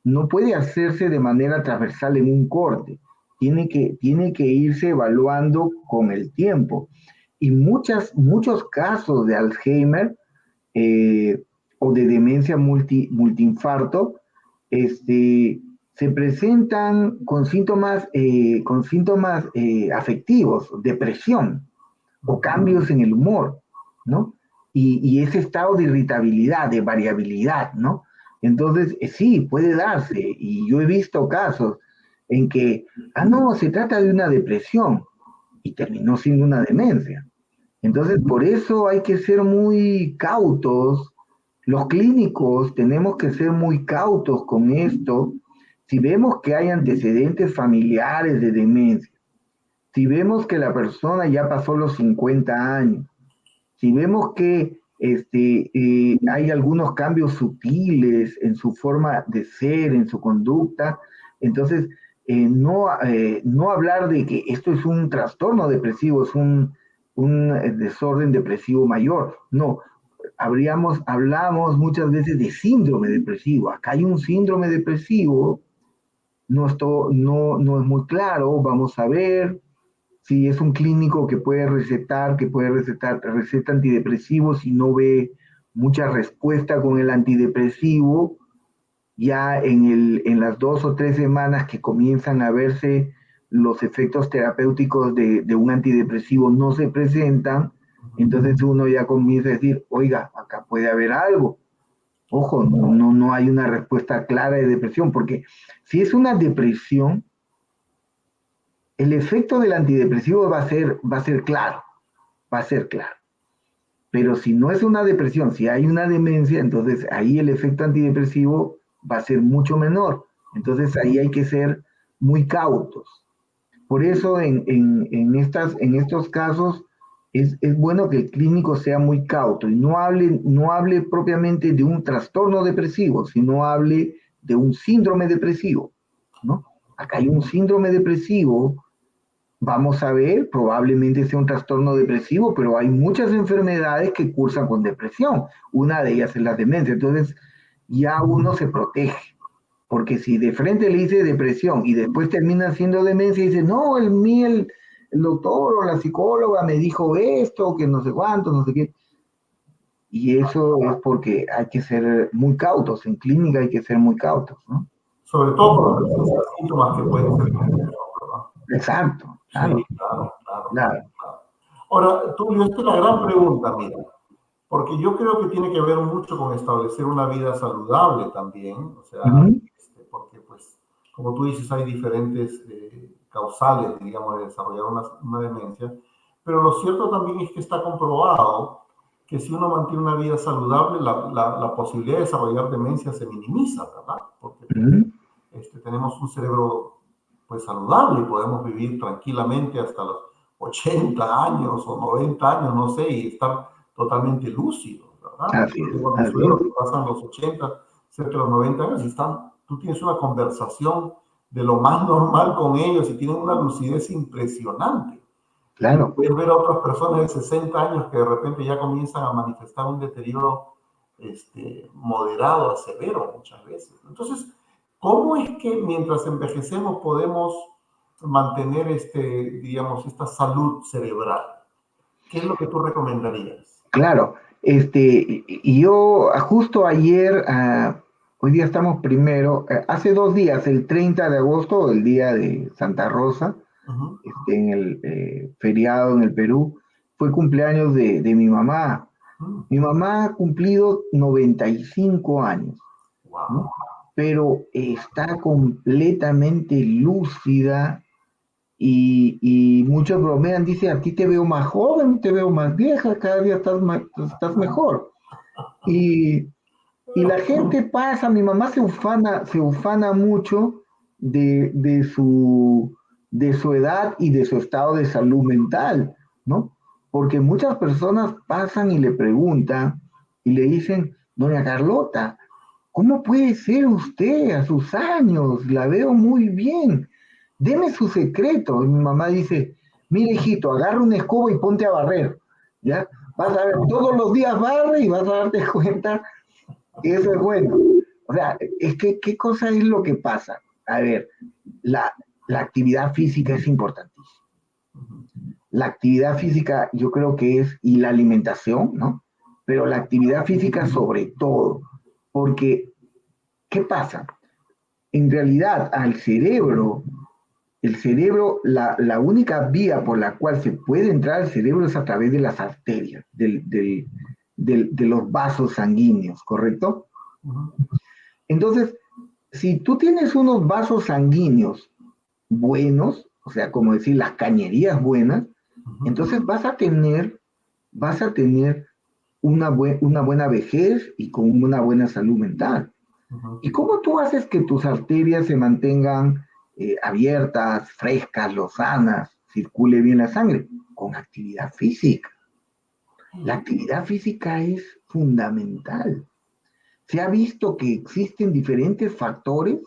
no puede hacerse de manera transversal en un corte. Tiene que irse evaluando con el tiempo. Y muchos casos de Alzheimer eh, o de demencia multiinfarto se presentan con síntomas afectivos, depresión o cambios en el humor, ¿no? Y ese estado de irritabilidad, de variabilidad, ¿no? Entonces, sí, puede darse. Y yo he visto casos en que, no, se trata de una depresión y terminó siendo una demencia. Entonces, por eso hay que ser muy cautos. Los clínicos tenemos que ser muy cautos con esto. Si vemos que hay antecedentes familiares de demencia, si vemos que la persona ya pasó los 50 años, si vemos que hay algunos cambios sutiles en su forma de ser, en su conducta, entonces no hablar de que esto es un trastorno depresivo, es un desorden depresivo mayor. No, hablamos muchas veces de síndrome depresivo. Acá hay un síndrome depresivo, no es muy claro, vamos a ver si es un clínico que puede recetar receta antidepresivo, si no ve mucha respuesta con el antidepresivo, ya en las 2 o 3 semanas que comienzan a verse los efectos terapéuticos de un antidepresivo no se presentan, entonces uno ya comienza a decir, oiga, acá puede haber algo. Ojo, no hay una respuesta clara de depresión, porque si es una depresión, el efecto del antidepresivo va a ser claro, va a ser claro. Pero si no es una depresión, si hay una demencia, entonces ahí el efecto antidepresivo va a ser mucho menor. Entonces ahí hay que ser muy cautos. Por eso en estos casos es bueno que el clínico sea muy cauto y no hable propiamente de un trastorno depresivo, sino hable de un síndrome depresivo, ¿no? Acá hay un síndrome depresivo. Vamos a ver, probablemente sea un trastorno depresivo, pero hay muchas enfermedades que cursan con depresión. Una de ellas es la demencia. Entonces, ya uno se protege. Porque si de frente le dice depresión y después termina siendo demencia y dice, no, el doctor o la psicóloga me dijo esto, que no sé cuánto, no sé qué. Y eso es porque hay que ser muy cautos, en clínica hay que ser muy cautos, ¿no? Sobre todo por la presencia de síntomas que pueden ser peligrosos, ¿verdad? Exacto, Sí, claro, claro, claro, claro, claro. claro. Ahora, Tulio, esta es la gran pregunta, mira, porque yo creo que tiene que ver mucho con establecer una vida saludable también, o sea, Ujú, porque pues, como tú dices, hay diferentes causales, digamos, de desarrollar una demencia, pero lo cierto también es que está comprobado que si uno mantiene una vida saludable, la posibilidad de desarrollar demencia se minimiza, ¿verdad? Porque pues, ujú, tenemos un cerebro pues saludable y podemos vivir tranquilamente hasta los 80 años o 90 años, no sé, y estar totalmente lúcidos, ¿verdad? así Yo es, tengo a mis así es, suegros que pasan los 80, cerca de los 90 años y tú tienes una conversación de lo más normal con ellos y tienen una lucidez impresionante. Y claro. puedes ver a otras personas de 60 años que de repente ya comienzan a manifestar un deterioro moderado a severo muchas veces. Entonces, ¿cómo es que mientras envejecemos podemos mantener digamos, esta salud cerebral? ¿Qué es lo que tú recomendarías? Claro, y yo justo ayer, hoy día estamos primero, hace 2 días, el 30 de agosto, el día de Santa Rosa, Ujú. en el feriado en el Perú, fue cumpleaños de mi mamá. Mm. Mi mamá ha cumplido 95 años, ¿no? Wow. Pero está completamente lúcida y muchos bromean, dice, a ti te veo más joven, te veo más vieja, cada día estás mejor. Y, y la gente pasa, mi mamá se ufana mucho de su edad y de su estado de salud mental, ¿no? Porque muchas personas pasan y le preguntan y le dicen, doña Carlota, ¿cómo puede ser usted a sus años? La veo muy bien. Deme su secreto. Y mi mamá dice, mire hijito, agarra una escoba y ponte a barrer, ¿ya? Vas a ver, todos los días barre y vas a darte cuenta que eso es bueno. O sea, es que, ¿qué cosa es lo que pasa? A ver, la, la actividad física es importantísima. La actividad física yo creo que es, y la alimentación, ¿no? Pero la actividad física sobre todo, porque, ¿qué pasa? En realidad, el cerebro, la única vía por la cual se puede entrar al cerebro es a través de las arterias, de los vasos sanguíneos, ¿correcto? Ujú. Entonces, si tú tienes unos vasos sanguíneos buenos, o sea, como decir, las cañerías buenas, Ujú. entonces vas a tener una buena vejez y con una buena salud mental. Ujú. ¿Y cómo tú haces que tus arterias se mantengan abiertas, frescas, lozanas, circule bien la sangre? Con actividad física. La actividad física es fundamental. Se ha visto que existen diferentes factores,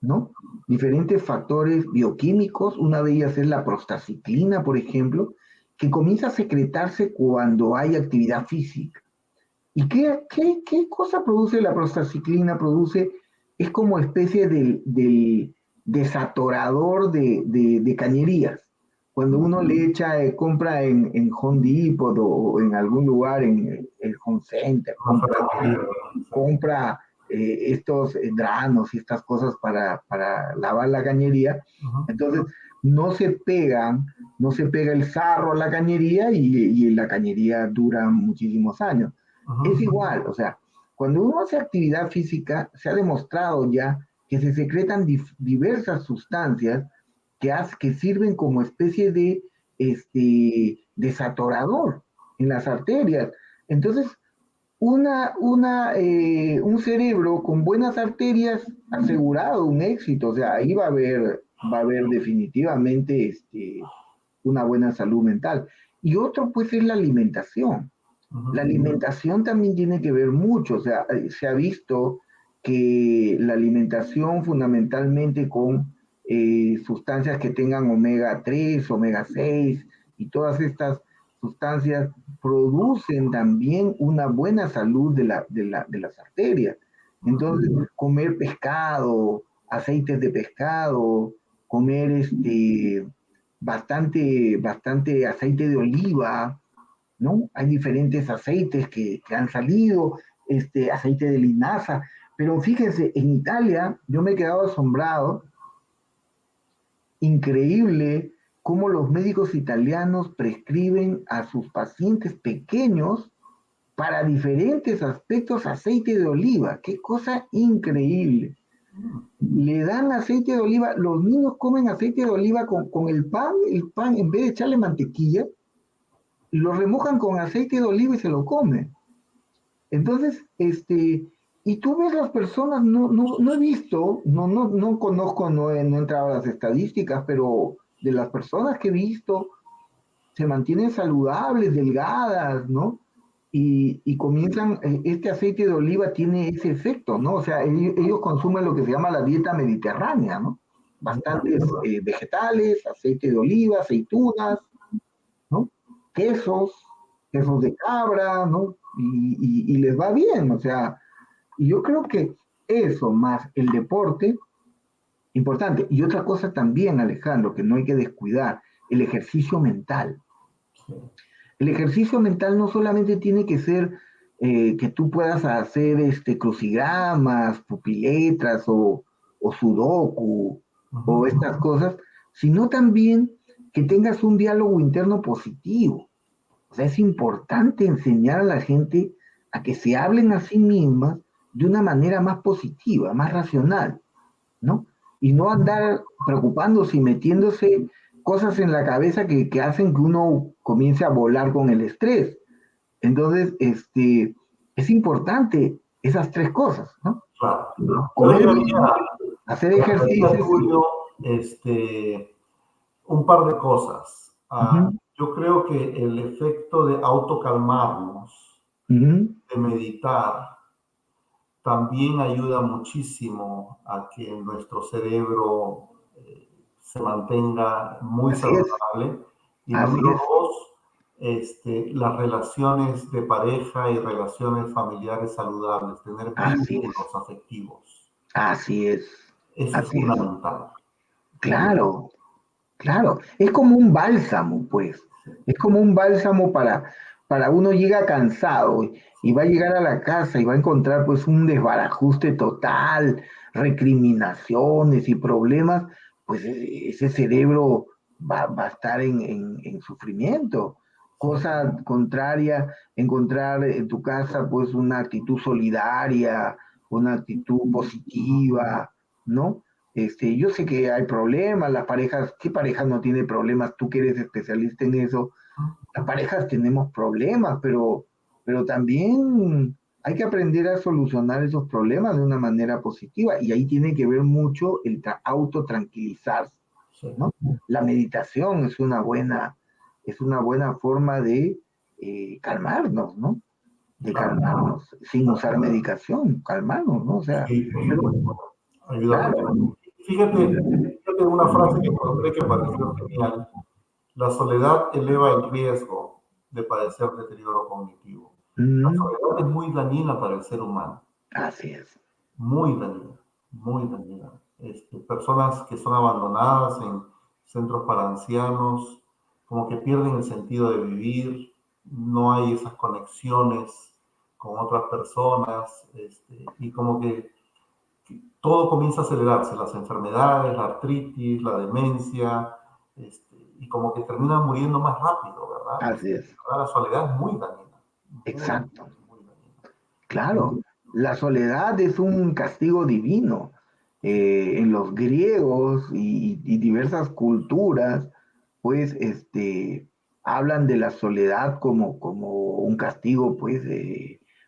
¿no? Diferentes factores bioquímicos. Una de ellas es la prostaciclina, por ejemplo, que comienza a secretarse cuando hay actividad física. ¿Y qué cosa produce la prostaciclina? Es como especie del desatorador de cañerías. Cuando uno le echa, compra en Home Depot o en algún lugar, en el Home Center, Una ferretería, ¿verdad? Sí. compra estos granos y estas cosas para lavar la cañería, Ujú. entonces no se pegan, no se pega el sarro a la cañería y la cañería dura muchísimos años. Es Ujú. igual, o sea, cuando uno hace actividad física, se ha demostrado ya que se secretan diversas sustancias que sirven como especie de desatorador en las arterias. Entonces, un cerebro con buenas arterias asegurado un éxito, o sea, ahí va a haber definitivamente una buena salud mental. Y otro, pues, es la alimentación. La Ujú. alimentación también tiene que ver mucho, o sea, se ha visto que la alimentación fundamentalmente con sustancias que tengan omega 3, omega 6 y todas estas sustancias producen también una buena salud de las arterias. Entonces, comer pescado, aceites de pescado, comer bastante aceite de oliva, ¿no? Hay diferentes aceites que han salido, aceite de linaza, pero fíjense, en Italia yo me he quedado asombrado, increíble cómo los médicos italianos prescriben a sus pacientes pequeños para diferentes aspectos aceite de oliva. Qué cosa increíble. Le dan aceite de oliva, los niños comen aceite de oliva con el pan, en vez de echarle mantequilla, lo remojan con aceite de oliva y se lo comen. Entonces, y tú ves las personas, no he visto, no conozco, no he entrado a las estadísticas, pero de las personas que he visto, se mantienen saludables, delgadas, ¿no? Y comienzan, este aceite de oliva tiene ese efecto, ¿no? O sea, ellos consumen lo que se llama la dieta mediterránea, ¿no? Bastantes vegetales, aceite de oliva, aceitunas, ¿no? Quesos, quesos de cabra, ¿no? Y les va bien, o sea, y yo creo que eso más el deporte, importante. Y otra cosa también, Alejandro, que no hay que descuidar, el ejercicio mental. El ejercicio mental no solamente tiene que ser que tú puedas hacer crucigramas, pupiletras o sudoku o estas cosas, sino también que tengas un diálogo interno positivo. O sea, es importante enseñar a la gente a que se hablen a sí mismas de una manera más positiva, más racional, ¿no? Y no andar preocupándose y metiéndose cosas en la cabeza que hacen que uno comience a volar con el estrés. Entonces, es importante esas tres cosas, ¿no? Claro. Yo Comer bien, hacer agregaría ejercicios. tuyo, un par de cosas. Uh-huh, Yo creo que el efecto de autocalmarnos, uh-huh. de meditar, también ayuda muchísimo a que nuestro cerebro se mantenga muy Así es, saludable. Y así número es, dos, las relaciones de pareja y relaciones familiares saludables, tener así es, vínculos afectivos. así es, Eso es así es. fundamental. Claro, claro. Es como un bálsamo, pues. Es como un bálsamo para uno llega cansado y va a llegar a la casa y va a encontrar pues un desbarajuste total, recriminaciones y problemas, pues ese cerebro va a estar en sufrimiento. Cosa contraria, encontrar en tu casa pues una actitud solidaria, una actitud positiva, ¿no? Yo sé que hay problemas, las parejas, ¿qué pareja no tiene problemas? Tú que eres especialista en eso, las parejas tenemos problemas, pero también hay que aprender a solucionar esos problemas de una manera positiva y ahí tiene que ver mucho el autotranquilizarse, Sí, ¿no? La meditación es una buena forma de calmarnos, ¿no? De claro. calmarnos, sin usar medicación, calmarnos, ¿no? O sea, Sí, por pero supuesto. Ayuda mucho. claro. Fíjate una frase que encontré que pareció genial. La soledad eleva el riesgo de padecer deterioro cognitivo. La Mm, soledad es muy dañina para el ser humano, así es. muy dañina, muy dañina. Personas que son abandonadas en centros para ancianos, como que pierden el sentido de vivir, no hay esas conexiones con otras personas, y como que todo comienza a acelerarse, las enfermedades, la artritis, la demencia, y como que terminan muriendo más rápido, ¿verdad? Así es. La soledad es muy dañina, muy, Exacto. muy dañina. Claro. La soledad es un castigo divino. En los griegos y diversas culturas, pues, hablan de la soledad como un castigo, pues,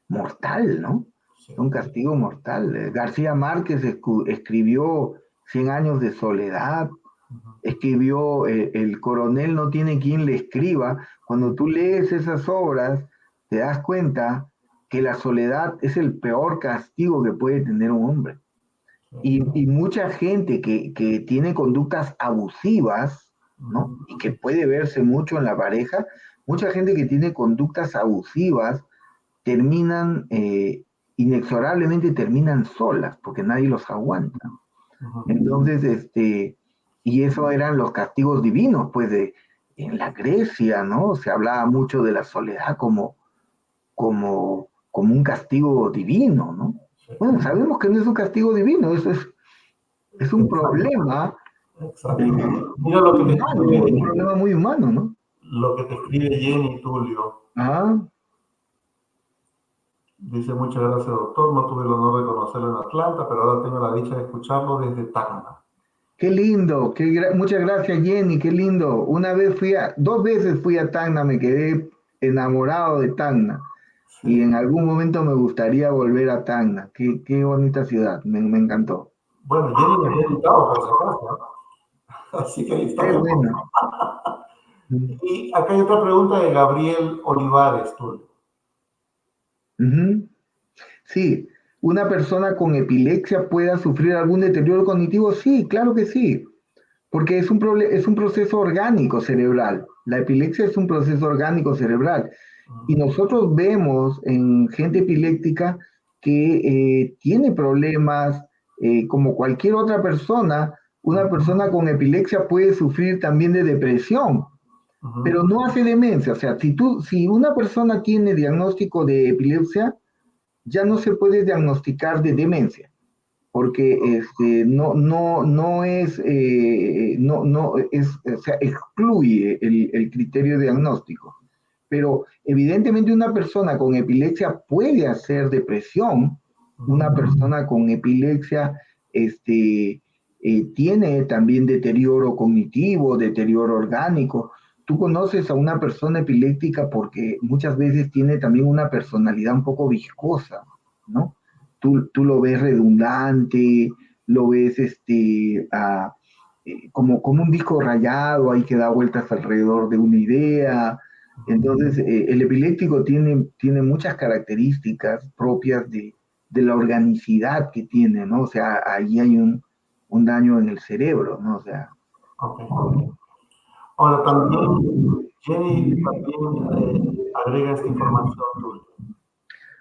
mortal, ¿no? Sí. Un castigo mortal. García Márquez escribió Cien años de soledad, escribió El coronel no tiene quien le escriba. Cuando tú lees esas obras, te das cuenta que la soledad es el peor castigo que puede tener un hombre. Y mucha gente que tiene conductas abusivas, ¿no? Y que puede verse mucho en la pareja, mucha gente que tiene conductas abusivas terminan, inexorablemente terminan solas, porque nadie los aguanta. Entonces, y eso eran los castigos divinos, pues, en la Grecia, ¿no? Se hablaba mucho de la soledad como un castigo divino, ¿no? Sí. Bueno, sabemos que no es un castigo divino, eso es un Exacto, problema exacto. Mira lo que te humano, un escribe, problema muy humano, ¿no? lo que te escribe Jenny Tulio. Ah, Dice, muchas gracias, doctor. No tuve el honor de conocerlo en Atlanta, pero ahora tengo la dicha de escucharlo desde Tacna. qué lindo, muchas gracias Jenny, qué lindo. Dos veces fui a Tacna, me quedé enamorado de Tacna y Sí. en algún momento me gustaría volver a Tacna. Qué bonita ciudad, me encantó. Bueno, Jenny me ha invitado por si acaso, ¿no? Así que ahí Qué estaremos. bueno. Y acá hay otra pregunta de Gabriel Olivares, Tulio. Ujú. Sí, ¿una persona con epilepsia pueda sufrir algún deterioro cognitivo? Sí, claro que sí, porque es un proceso orgánico cerebral. La epilepsia es un proceso orgánico cerebral. Y nosotros vemos en gente epiléptica que tiene problemas como cualquier otra persona. Una persona con epilepsia puede sufrir también de depresión, pero no hace demencia. O sea, si una persona tiene diagnóstico de epilepsia, ya no se puede diagnosticar de demencia, porque no es, no es, o sea, excluye el criterio diagnóstico. Pero evidentemente una persona con epilepsia puede hacer depresión, una persona con epilepsia tiene también deterioro cognitivo, deterioro orgánico. Tú conoces a una persona epiléptica porque muchas veces tiene también una personalidad un poco viscosa, ¿no? Tú lo ves redundante, lo ves como un disco rayado ahí que da vueltas alrededor de una idea. Entonces, el epiléptico tiene muchas características propias de la organicidad que tiene, ¿no? O sea, ahí hay un daño en el cerebro, ¿no? O sea, Ok. Ahora también, Jenny también agrega esta información, Tulio.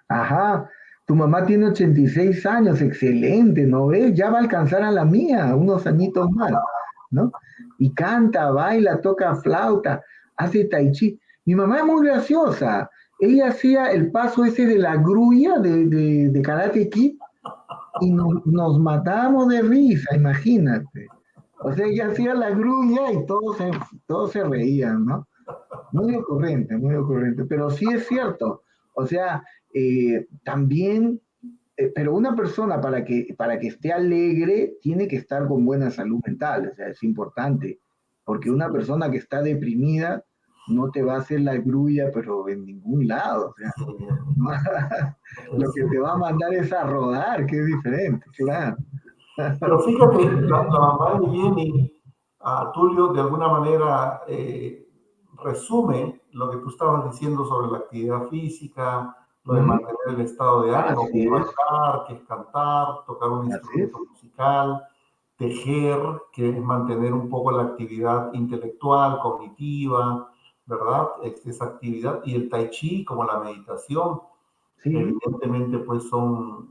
ajá, tu mamá tiene 86 años, excelente, ¿no ves? Ya va a alcanzar a la mía, unos añitos más, ¿no? Y canta, baila, toca flauta, hace tai chi. Mi mamá es muy graciosa. Ella hacía el paso ese de la grulla de Karate Kid y nos matábamos de risa, imagínate. O sea, ella hacía la grulla y todos se reían, ¿no? Muy ocurrente, pero sí es cierto. O sea, también, pero una persona para que esté alegre tiene que estar con buena salud mental, o sea, es importante, porque una persona que está deprimida no te va a hacer la grulla, pero en ningún lado, o sea, Sí, lo que te va a mandar es a rodar, que es diferente, claro. pero fíjate, la mamá de Jenny, Tulio, de alguna manera resume lo que tú estabas diciendo sobre la actividad física, lo de Ujú. mantener el estado de ánimo, que Así es es, bailar, que es cantar, tocar un así es. instrumento musical, tejer, que es mantener un poco la actividad intelectual, cognitiva, ¿verdad? Esa actividad, y el tai chi como la meditación, Sí, evidentemente pues son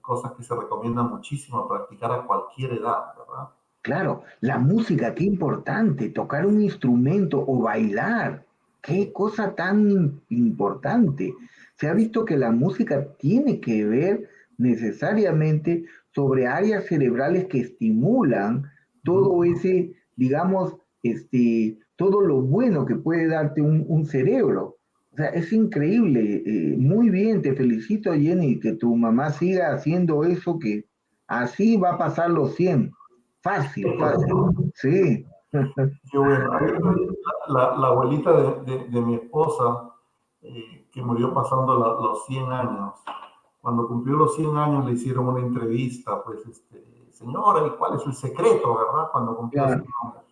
cosas que se recomiendan muchísimo practicar a cualquier edad, ¿verdad? claro, la música, qué importante, tocar un instrumento o bailar, qué cosa tan importante. Se ha visto que la música tiene que ver necesariamente sobre áreas cerebrales que estimulan todo ese, digamos, todo lo bueno que puede darte un cerebro. O sea, es increíble. Muy bien, te felicito, Jenny, que tu mamá siga haciendo eso, que así va a pasar los 100. Fácil, fácil. Sí. Qué bueno. La abuelita de mi esposa, que murió pasando los 100 años, cuando cumplió los 100 años le hicieron una entrevista, pues, señora, ¿y cuál es el secreto, verdad? Cuando cumplió 100 Claro, años.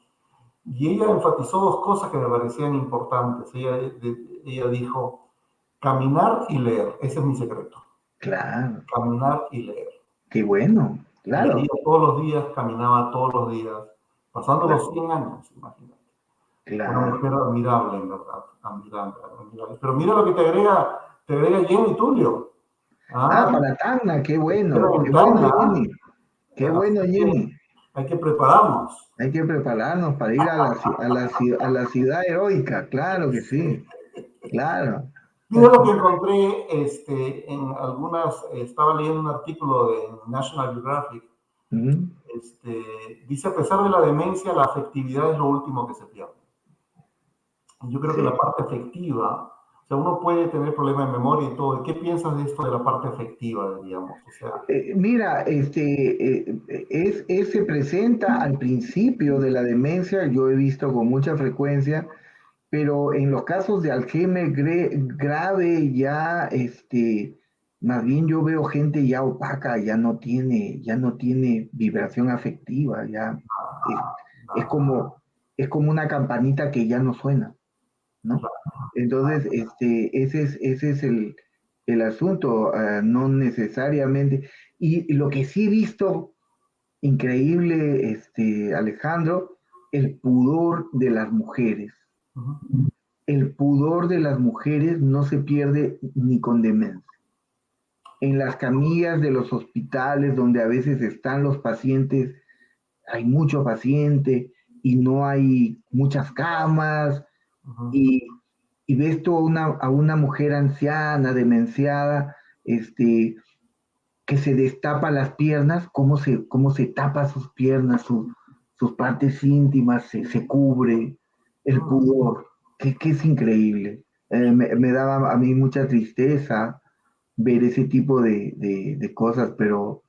Y ella enfatizó dos cosas que me parecían importantes. Ella dijo, caminar y leer, ese es mi secreto, claro. caminar y leer. Qué bueno. Leía Claro, todos los días, caminaba todos los días, pasando los claro, 100 años, imagínate. Una claro. mujer admirable, en verdad, admirable, admirable. Pero mira lo que te agrega Jenny Tulio. Ah, Ah, para Tacna, era qué bueno, ventana. Jenny. Qué bueno, Así que Jenny. hay que prepararnos. Hay que prepararnos para ir a la ciudad heroica, claro que sí, claro. Mira lo que encontré en algunas, estaba leyendo un artículo de National Geographic. Dice, a pesar de la demencia, la afectividad es lo último que se pierde. Yo creo que la parte afectiva, o sea, uno puede tener problemas de memoria y todo. ¿Qué piensas de esto de la parte afectiva, digamos? O sea, Mira, se presenta al principio de la demencia, yo he visto con mucha frecuencia, pero en los casos de Alzheimer grave ya, más bien yo veo gente ya opaca, ya no tiene vibración afectiva, ya es, es como, es como una campanita que ya no suena, ¿no? Entonces, ese es el asunto, no necesariamente. Y lo que sí he visto, increíble, Alejandro, el pudor de las mujeres. El pudor de las mujeres no se pierde ni con demencia. En las camillas de los hospitales donde a veces están los pacientes, hay mucho paciente y no hay muchas camas y, y ves tú a una mujer anciana, demenciada, que se destapa las piernas, cómo se tapa sus piernas, sus partes íntimas, se cubre, el pudor, que es increíble. Me daba a mí mucha tristeza ver ese tipo de cosas, pero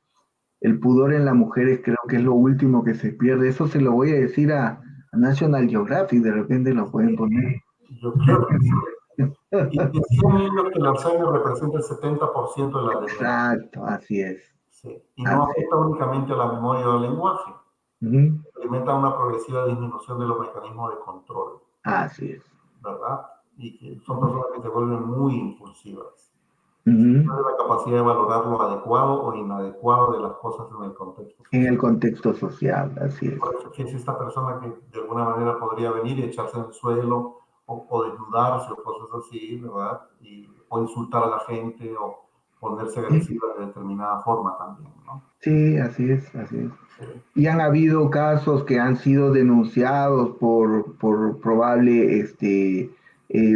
el pudor en las mujeres creo que es lo último que se pierde. Eso se lo voy a decir a National Geographic, de repente lo pueden poner. yo creo que sí. Y decían ellos que el Alzheimer representa el 70% de la demencia. Exacto, así es. Sí. Y no afecta únicamente a la memoria o al lenguaje. Experimenta una progresiva disminución de los mecanismos de control. Así es. ¿Verdad? Y que son personas que se vuelven muy impulsivas. La capacidad de valorar lo adecuado o inadecuado de las cosas en el contexto social. En el contexto social, así es. Por eso que es esta persona que de alguna manera podría venir y echarse en el suelo o desnudarse o cosas así, ¿verdad? O insultar a la gente o ponerse agresiva de determinada forma también, ¿no? Sí, así es, así es. Sí. Y han habido casos que han sido denunciados por probable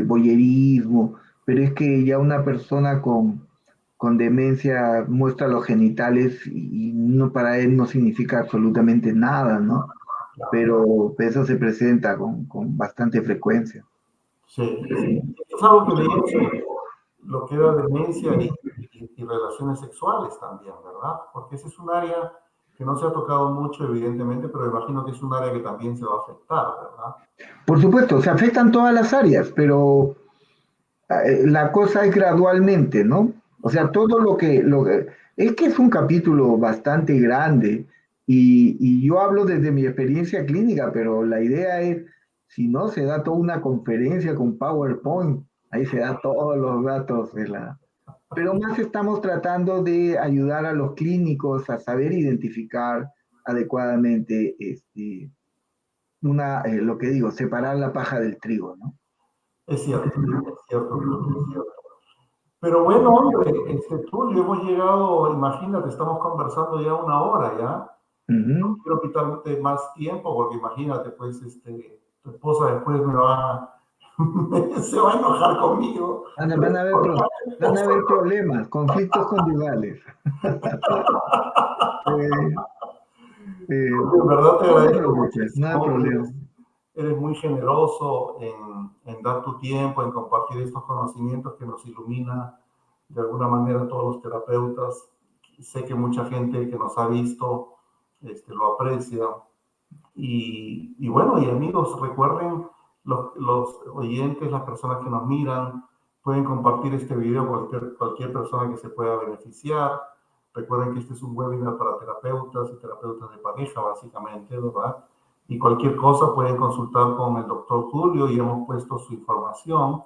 voyerismo, pero es que ya una persona con demencia muestra los genitales y no, para él no significa absolutamente nada, ¿no? Pero eso se presenta con bastante frecuencia. Sí, sí. Es algo que leí sobre lo que era demencia y relaciones sexuales también, ¿verdad? Porque ese es un área que no se ha tocado mucho, evidentemente, pero imagino que es un área que también se va a afectar, ¿verdad? Por supuesto, se afectan todas las áreas, pero la cosa es gradualmente, ¿no? O sea, todo es que es un capítulo bastante grande y yo hablo desde mi experiencia clínica, pero la idea es, si no, se da toda una conferencia con PowerPoint, ahí se da todos los datos de la... Pero más estamos tratando de ayudar a los clínicos a saber identificar adecuadamente lo que digo, separar la paja del trigo, ¿no? Es cierto, es cierto, es cierto. Pero bueno, hombre, Tulio, hemos llegado, imagínate, estamos conversando ya 1 hora, ¿ya? No quiero quitarte más tiempo porque imagínate, pues, tu esposa después se va a enojar conmigo. Van a haber problemas, conflictos conyugales. En verdad te agradezco no hay muchísimo. problema. Eres muy generoso en dar tu tiempo, en compartir estos conocimientos que nos ilumina de alguna manera a todos los terapeutas. Sé que mucha gente que nos ha visto lo aprecia. Y bueno, y amigos, recuerden, los oyentes, las personas que nos miran, pueden compartir este video con cualquier persona que se pueda beneficiar. Recuerden que este es un webinar para terapeutas y terapeutas de pareja, básicamente, ¿verdad? Y cualquier cosa pueden consultar con el doctor Julio y hemos puesto su información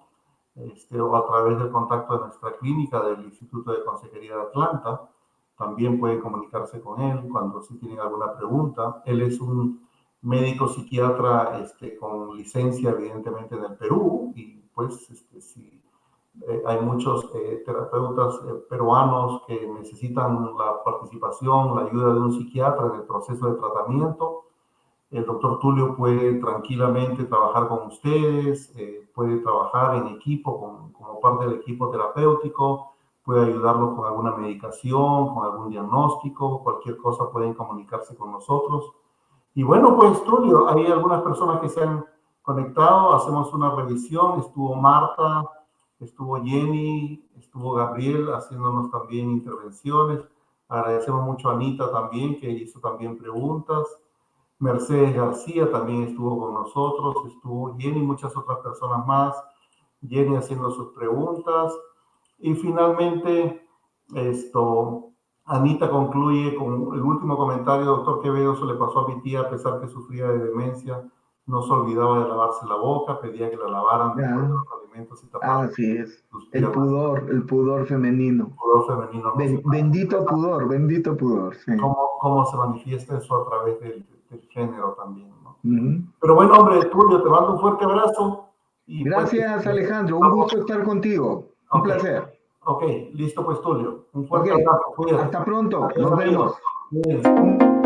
o a través del contacto de nuestra clínica del Instituto de Consejería de Atlanta. También pueden comunicarse con él cuando si tienen alguna pregunta. Él es un médico psiquiatra con licencia evidentemente en el Perú y pues si Hay muchos terapeutas peruanos que necesitan la participación, la ayuda de un psiquiatra en el proceso de tratamiento. El doctor Tulio puede tranquilamente trabajar con ustedes, puede trabajar en equipo, como parte del equipo terapéutico, puede ayudarlos con alguna medicación, con algún diagnóstico, cualquier cosa pueden comunicarse con nosotros. Y bueno, pues Tulio, hay algunas personas que se han conectado, hacemos una revisión, estuvo Marta, estuvo Jenny, estuvo Gabriel haciéndonos también intervenciones. Agradecemos mucho a Anita también, que hizo también preguntas. Mercedes García también estuvo con nosotros, estuvo Jenny y muchas otras personas más, Jenny haciendo sus preguntas. Y finalmente, Anita concluye con el último comentario: doctor Quevedo, eso le pasó a mi tía a pesar que sufría de demencia, no se olvidaba de lavarse la boca, pedía que la lavaran después de Ya. los alimentos y tapaban Así es. sus piernas. El pudor femenino. El pudor femenino no se Bendito pudor, sí. cómo se manifiesta eso a través del género también, ¿no? Ujú. Pero bueno, hombre, Tulio, te mando un fuerte abrazo. Y pues, Gracias, Alejandro. Un gusto estar contigo. Un ok, placer. ok, listo pues, Tulio. Un Ok, fuerte abrazo, cuídate. hasta pronto. Adiós, Nos amigos. vemos. Cuídense.